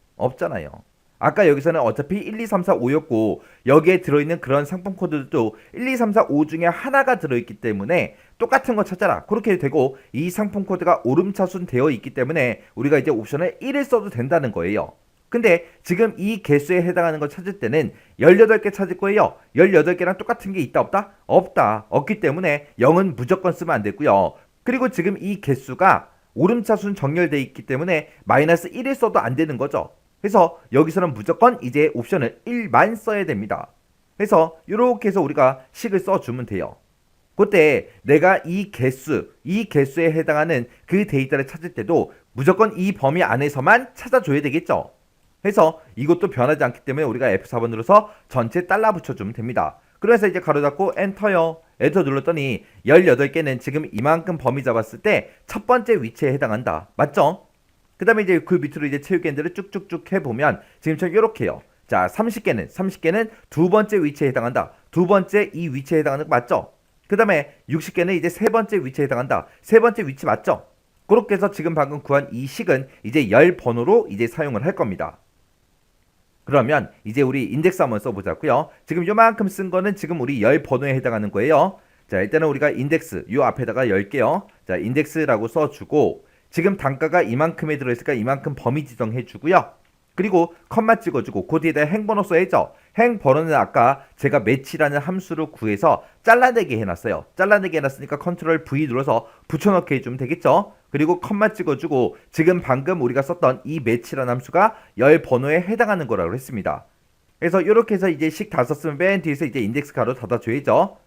아까 여기서는 어차피 1, 2, 3, 4, 5였고 여기에 들어있는 그런 상품 코드도 1, 2, 3, 4, 5 중에 하나가 들어있기 때문에 똑같은 거 찾아라. 그렇게 되고 이 상품 코드가 오름차순 되어 있기 때문에 우리가 이제 옵션을 1을 써도 된다는 거예요. 근데 지금 이 개수에 해당하는 걸 찾을 때는 18개 찾을 거예요. 18개랑 똑같은 게 있다 없다? 없다. 없기 때문에 0은 무조건 쓰면 안 되고요. 그리고 지금 이 개수가 오름차순 정렬되어 있기 때문에 마이너스 1을 써도 안 되는 거죠. 그래서 여기서는 무조건 이제 옵션을 1만 써야 됩니다. 해서 이렇게 해서 우리가 식을 써주면 돼요. 그때 내가 이 개수에 해당하는 그 데이터를 찾을 때도 무조건 이 범위 안에서만 찾아줘야 되겠죠. 해서 이것도 변하지 않기 때문에 우리가 F4번 눌러서 전체 달러 붙여주면 됩니다. 그래서 이제 가로 닫고 엔터요. 엔터 눌렀더니 18개는 지금 이만큼 범위 잡았을 때 첫 번째 위치에 해당한다. 맞죠? 그 다음에 이제 그 밑으로 이제 채우기들을 쭉쭉쭉 해보면 지금처럼 이렇게요. 자, 30개는 두 번째 위치에 해당한다. 두 번째 이 위치에 해당하는 거 맞죠? 그 다음에 60개는 이제 세 번째 위치에 해당한다. 세 번째 위치 맞죠? 그렇게 해서 지금 방금 구한 이 식은 이제 열 번호로 이제 사용을 할 겁니다. 그러면 이제 우리 인덱스 한번 써보자고요. 지금 요만큼 쓴 거는 지금 우리 열 번호에 해당하는 거예요. 자, 일단은 우리가 인덱스 요 앞에다가 10개요. 자, 인덱스라고 써주고 지금 단가가 이만큼에 들어있으니까 이만큼 범위 지정해 주고요. 그리고 컴마 찍어주고 그 뒤에다 행번호 써야죠. 행번호는 아까 제가 매치라는 함수로 구해서 잘라내게 해놨어요. 잘라내게 해놨으니까 컨트롤 V 눌러서 붙여넣기 해주면 되겠죠. 그리고 컴마 찍어주고 지금 방금 우리가 썼던 이 매치라는 함수가 열 번호에 해당하는 거라고 했습니다. 그래서 이렇게 해서 이제 식 다 썼으면 맨 뒤에서 이제 인덱스 가로 닫아줘야죠.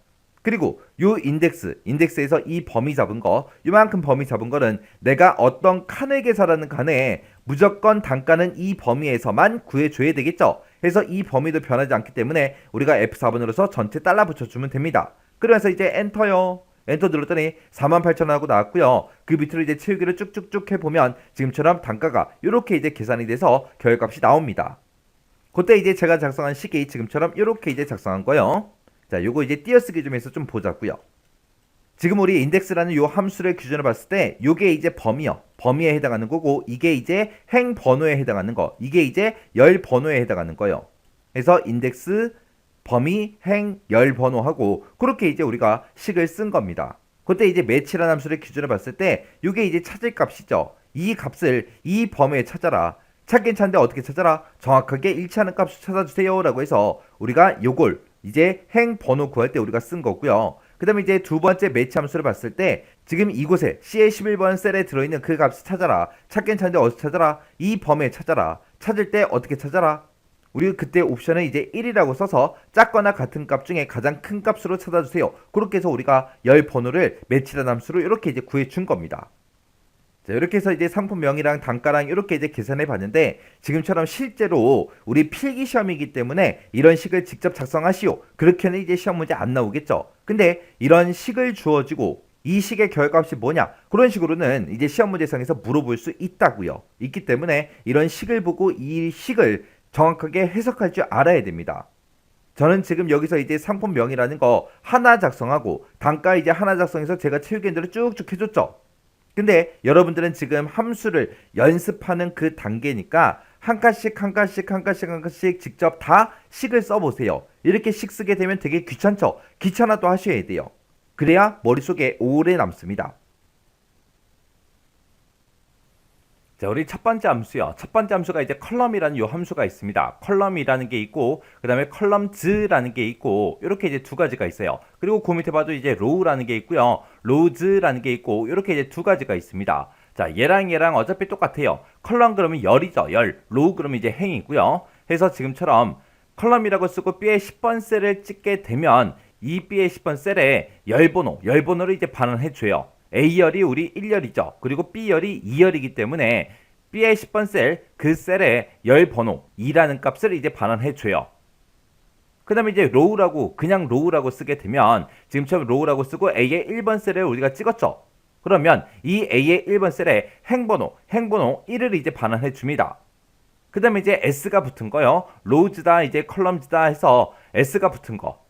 그리고 요 인덱스에서 이 범위 잡은 거, 요만큼 범위 잡은 거는 내가 어떤 칸을 계산하는 칸에 무조건 단가는 이 범위에서만 구해줘야 되겠죠. 그래서 이 범위도 변하지 않기 때문에 우리가 F4번으로서 전체 달러 붙여주면 됩니다. 그래서 이제 엔터요. 엔터 눌렀더니 48,000원 하고 나왔고요. 그 밑으로 이제 채우기를 쭉쭉쭉 해보면 지금처럼 단가가 이렇게 이제 계산이 돼서 결과값이 나옵니다. 그때 이제 제가 작성한 식이 지금처럼 이렇게 이제 작성한 거예요. 자, 요거 이제 띄어쓰기 좀 해서 좀 보자고요. 지금 우리 인덱스라는 요 함수를 기준으로 봤을 때 요게 이제 범위에 해당하는 거고 이게 이제 행 번호에 해당하는 거. 이게 이제 열 번호에 해당하는 거예요. 그래서 인덱스 범위 행 열 번호하고 그렇게 이제 우리가 식을 쓴 겁니다. 그때 이제 매치라는 함수를 기준으로 봤을 때 요게 이제 찾을 값이죠. 이 값을 이 범위에 찾아라. 찾긴 찾는데 어떻게 찾아라? 정확하게 일치하는 값을 찾아주세요 라고 해서 우리가 요걸 이제 행 번호 구할 때 우리가 쓴 거고요. 그 다음에 이제 두 번째 매치 함수를 봤을 때 지금 이곳에 C의 11번 셀에 들어있는 그 값을 찾아라. 찾긴 찾는데 어디서 찾아라? 이 범위에 찾아라. 찾을 때 어떻게 찾아라? 우리 그때 옵션은 이제 1이라고 써서 작거나 같은 값 중에 가장 큰 값으로 찾아주세요. 그렇게 해서 우리가 열 번호를 매치라는 함수로 이렇게 이제 구해 준 겁니다. 자, 이렇게 해서 이제 상품명이랑 단가랑 이렇게 이제 계산해 봤는데 지금처럼 실제로 우리 필기 시험이기 때문에 이런 식을 직접 작성하시오. 그렇게는 이제 시험 문제 안 나오겠죠. 근데 이런 식을 주어지고 이 식의 결과값이 뭐냐? 그런 식으로는 이제 시험 문제상에서 물어볼 수 있다고요. 있기 때문에 이런 식을 보고 이 식을 정확하게 해석할 줄 알아야 됩니다. 저는 지금 여기서 이제 상품명이라는 거 하나 작성하고 단가 이제 하나 작성해서 제가 채우기들을 쭉쭉 해줬죠. 근데 여러분들은 지금 함수를 연습하는 그 단계니까 한 칸씩 직접 다 식을 써보세요. 이렇게 식 쓰게 되면 되게 귀찮죠? 귀찮아도 하셔야 돼요. 그래야 머릿속에 오래 남습니다. 자, 우리 첫 번째 함수요. 첫 번째 함수가 이제 컬럼이라는 요 함수가 있습니다. 컬럼이라는 게 있고, 그 다음에 컬럼즈라는 게 있고, 이렇게 이제 두 가지가 있어요. 그리고 그 밑에 봐도 이제 로우라는 게 있고요. 로우즈라는 게 있고, 이렇게 이제 두 가지가 있습니다. 자, 얘랑 어차피 똑같아요. 컬럼 그러면 열이죠. 열. 로우 그러면 이제 행이고요. 해서 지금처럼 컬럼이라고 쓰고 B의 10번 셀을 찍게 되면 이 B의 10번 셀에 열번호를 이제 반환해줘요. A열이 우리 1열이죠. 그리고 B열이 2열이기 때문에 B의 10번 셀, 그 셀에 열 번호 2라는 값을 이제 반환해줘요. 그 다음에 이제 그냥 로우라고 쓰게 되면 지금처럼 로우라고 쓰고 A의 1번 셀에 우리가 찍었죠. 그러면 이 A의 1번 셀에 행번호 1을 이제 반환해줍니다. 그 다음에 이제 S가 붙은 거요. 로우즈다, 이제 컬럼즈다 해서 S가 붙은 거.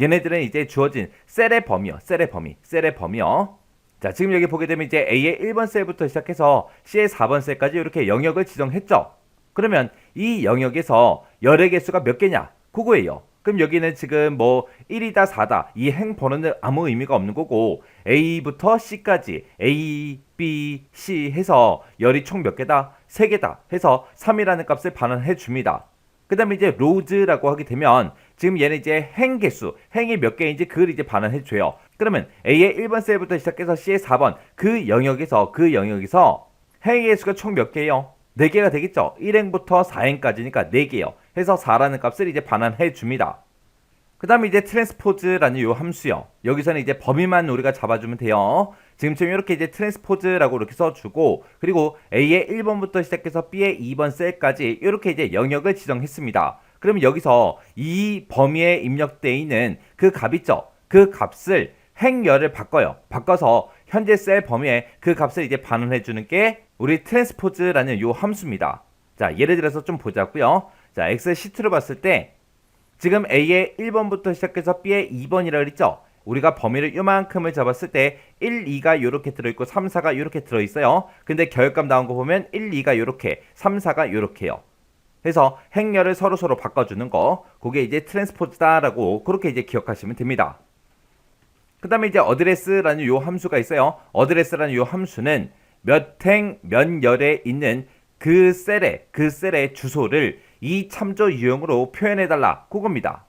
얘네들은 이제 주어진 셀의 범위요. 자, 지금 여기 보게 되면 이제 A의 1번 셀부터 시작해서 C의 4번 셀까지 이렇게 영역을 지정했죠. 그러면 이 영역에서 열의 개수가 몇 개냐? 그거예요. 그럼 여기는 지금 뭐 1이다 4다 이 행 번호는 아무 의미가 없는 거고 A부터 C까지 A, B, C 해서 열이 총 몇 개다? 3개다 해서 3이라는 값을 반환해 줍니다. 그 다음에 이제 로즈라고 하게 되면 지금 얘는 이제 행 개수, 행이 몇 개인지 그걸 이제 반환해 줘요. 그러면 A의 1번 셀부터 시작해서 C의 4번 그 영역에서 행의 개수가 총 몇 개예요? 4개가 되겠죠. 1행부터 4행까지니까 4개예요. 해서 4라는 값을 이제 반환해 줍니다. 그 다음에 이제 트랜스포즈라는 요 함수요. 여기서는 이제 범위만 우리가 잡아주면 돼요. 지금처럼 이렇게 이제 트랜스포즈라고 이렇게 써주고, 그리고 A의 1번부터 시작해서 B의 2번 셀까지 이렇게 이제 영역을 지정했습니다. 그러면 여기서 이 범위에 입력되어 있는 그 값 있죠? 그 값을 행열을 바꿔요. 바꿔서 현재 셀 범위에 그 값을 이제 반환해 주는 게 우리 트랜스포즈라는 요 함수입니다. 자, 예를 들어서 좀 보자고요. 자, 엑셀 시트로 봤을 때 지금 A의 1번부터 시작해서 B의 2번이라고 그랬죠? 우리가 범위를 요만큼을 잡았을 때 1, 2가 요렇게 들어있고 3, 4가 요렇게 들어있어요. 근데 결값 나온 거 보면 1, 2가 요렇게, 3, 4가 요렇게요. 그래서 행렬을 서로 바꿔주는 거, 그게 이제 트랜스포즈다라고 그렇게 이제 기억하시면 됩니다. 그 다음에 이제 어드레스라는 요 함수가 있어요. 어드레스라는 요 함수는 몇 행, 몇 열에 있는 그 셀의 주소를 이 참조 유형으로 표현해달라. 그겁니다.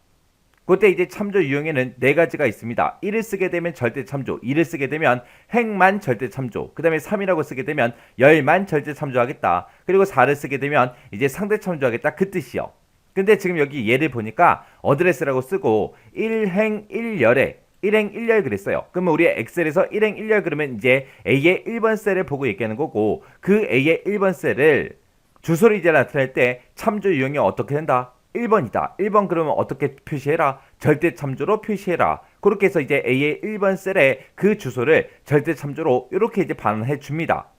그때 이제 참조 유형에는 네 가지가 있습니다. 1을 쓰게 되면 절대 참조, 2를 쓰게 되면 행만 절대 참조, 그 다음에 3이라고 쓰게 되면 열만 절대 참조하겠다. 그리고 4를 쓰게 되면 이제 상대 참조하겠다. 그 뜻이요. 근데 지금 여기 예를 보니까 어드레스라고 쓰고 1행 1열에 1행 1열 그랬어요. 그러면 우리 엑셀에서 1행 1열 그러면 이제 A의 1번 셀을 보고 얘기하는 거고, 그 A의 1번 셀을 주소를 이제 나타낼 때 참조 유형이 어떻게 된다? 1번이다. 1번 그러면 어떻게 표시해라? 절대 참조로 표시해라. 그렇게 해서 이제 A의 1번 셀에 그 주소를 절대 참조로 이렇게 이제 반환해 줍니다.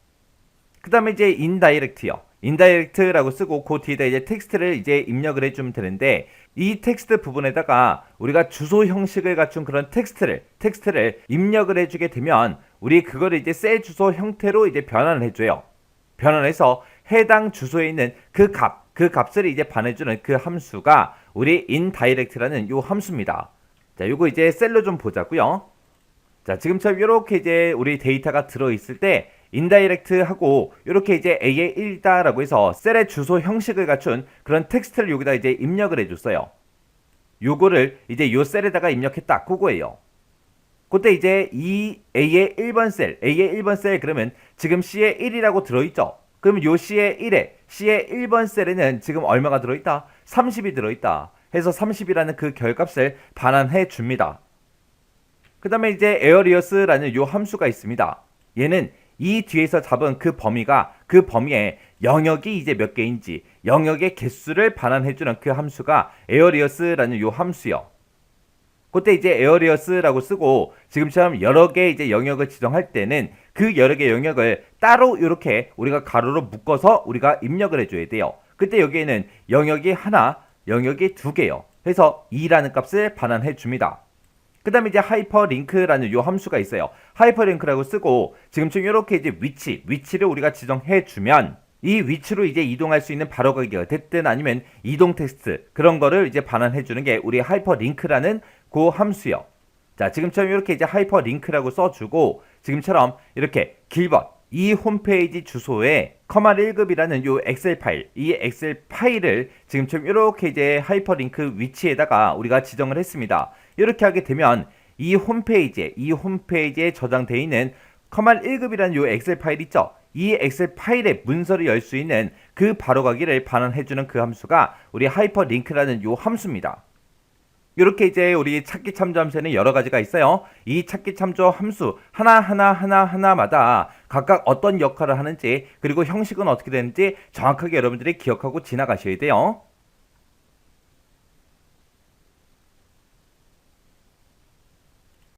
그 다음에 이제 인다이렉트요. 인다이렉트라고 쓰고 그 뒤에다 이제 텍스트를 이제 입력을 해주면 되는데, 이 텍스트 부분에다가 우리가 주소 형식을 갖춘 그런 텍스트를 입력을 해주게 되면 우리 그거를 이제 셀 주소 형태로 이제 변환을 해줘요. 변환해서 해당 주소에 있는 그 값을 이제 반해주는 그 함수가 우리 inDirect라는 요 함수입니다. 자, 요거 이제 셀로 좀 보자고요. 자, 지금처럼 이렇게 이제 우리 데이터가 들어있을 때 인다이렉트 하고 이렇게 이제 A의 1이다라고 해서 셀의 주소 형식을 갖춘 그런 텍스트를 여기다 이제 입력을 해줬어요. 요거를 이제 요 셀에다가 입력했다. 그거예요. 그때 이제 이 A의 1번 셀 그러면 지금 C의 1이라고 들어있죠? 그러면 요 C의 1번 셀에는 지금 얼마가 들어있다? 30이 들어있다. 해서 30이라는 그 결값을 반환해 줍니다. 그 다음에 이제 에어리어스라는 요 함수가 있습니다. 얘는 이 뒤에서 잡은 그 범위에 영역이 이제 몇 개인지 영역의 개수를 반환해주는 그 함수가 에어리어스라는 요 함수요. 그때 이제 에어리어스라고 쓰고 지금처럼 여러 개 이제 영역을 지정할 때는 그 여러 개 영역을 따로 이렇게 우리가 가로로 묶어서 우리가 입력을 해줘야 돼요. 그때 여기에는 영역이 하나, 영역이 두 개요. 그래서 2라는 값을 반환해 줍니다. 그 다음에 이제 하이퍼링크라는 요 함수가 있어요. 하이퍼링크라고 쓰고 지금처럼 이렇게 이제 위치를 우리가 지정해 주면 이 위치로 이제 이동할 수 있는 바로가기가 됐든 아니면 이동 텍스트 그런 거를 이제 반환해 주는 게 우리 하이퍼링크라는 그 함수요. 자, 지금처럼 이렇게 이제 하이퍼링크라고 써주고 지금처럼 이렇게 길벗 이 홈페이지 주소에 커마1급이라는 요 엑셀 파일, 이 엑셀 파일을 지금처럼 이렇게 이제 하이퍼링크 위치에다가 우리가 지정을 했습니다. 이렇게 하게 되면 이 홈페이지에 저장되어 있는 커마1급이라는 요 엑셀 파일 있죠? 이 엑셀 파일의 문서를 열 수 있는 그 바로가기를 반환해주는 그 함수가 우리 하이퍼링크라는 요 함수입니다. 이렇게 이제 우리 찾기 참조 함수에는 여러 가지가 있어요. 이 찾기 참조 함수 하나마다 각각 어떤 역할을 하는지 그리고 형식은 어떻게 되는지 정확하게 여러분들이 기억하고 지나가셔야 돼요.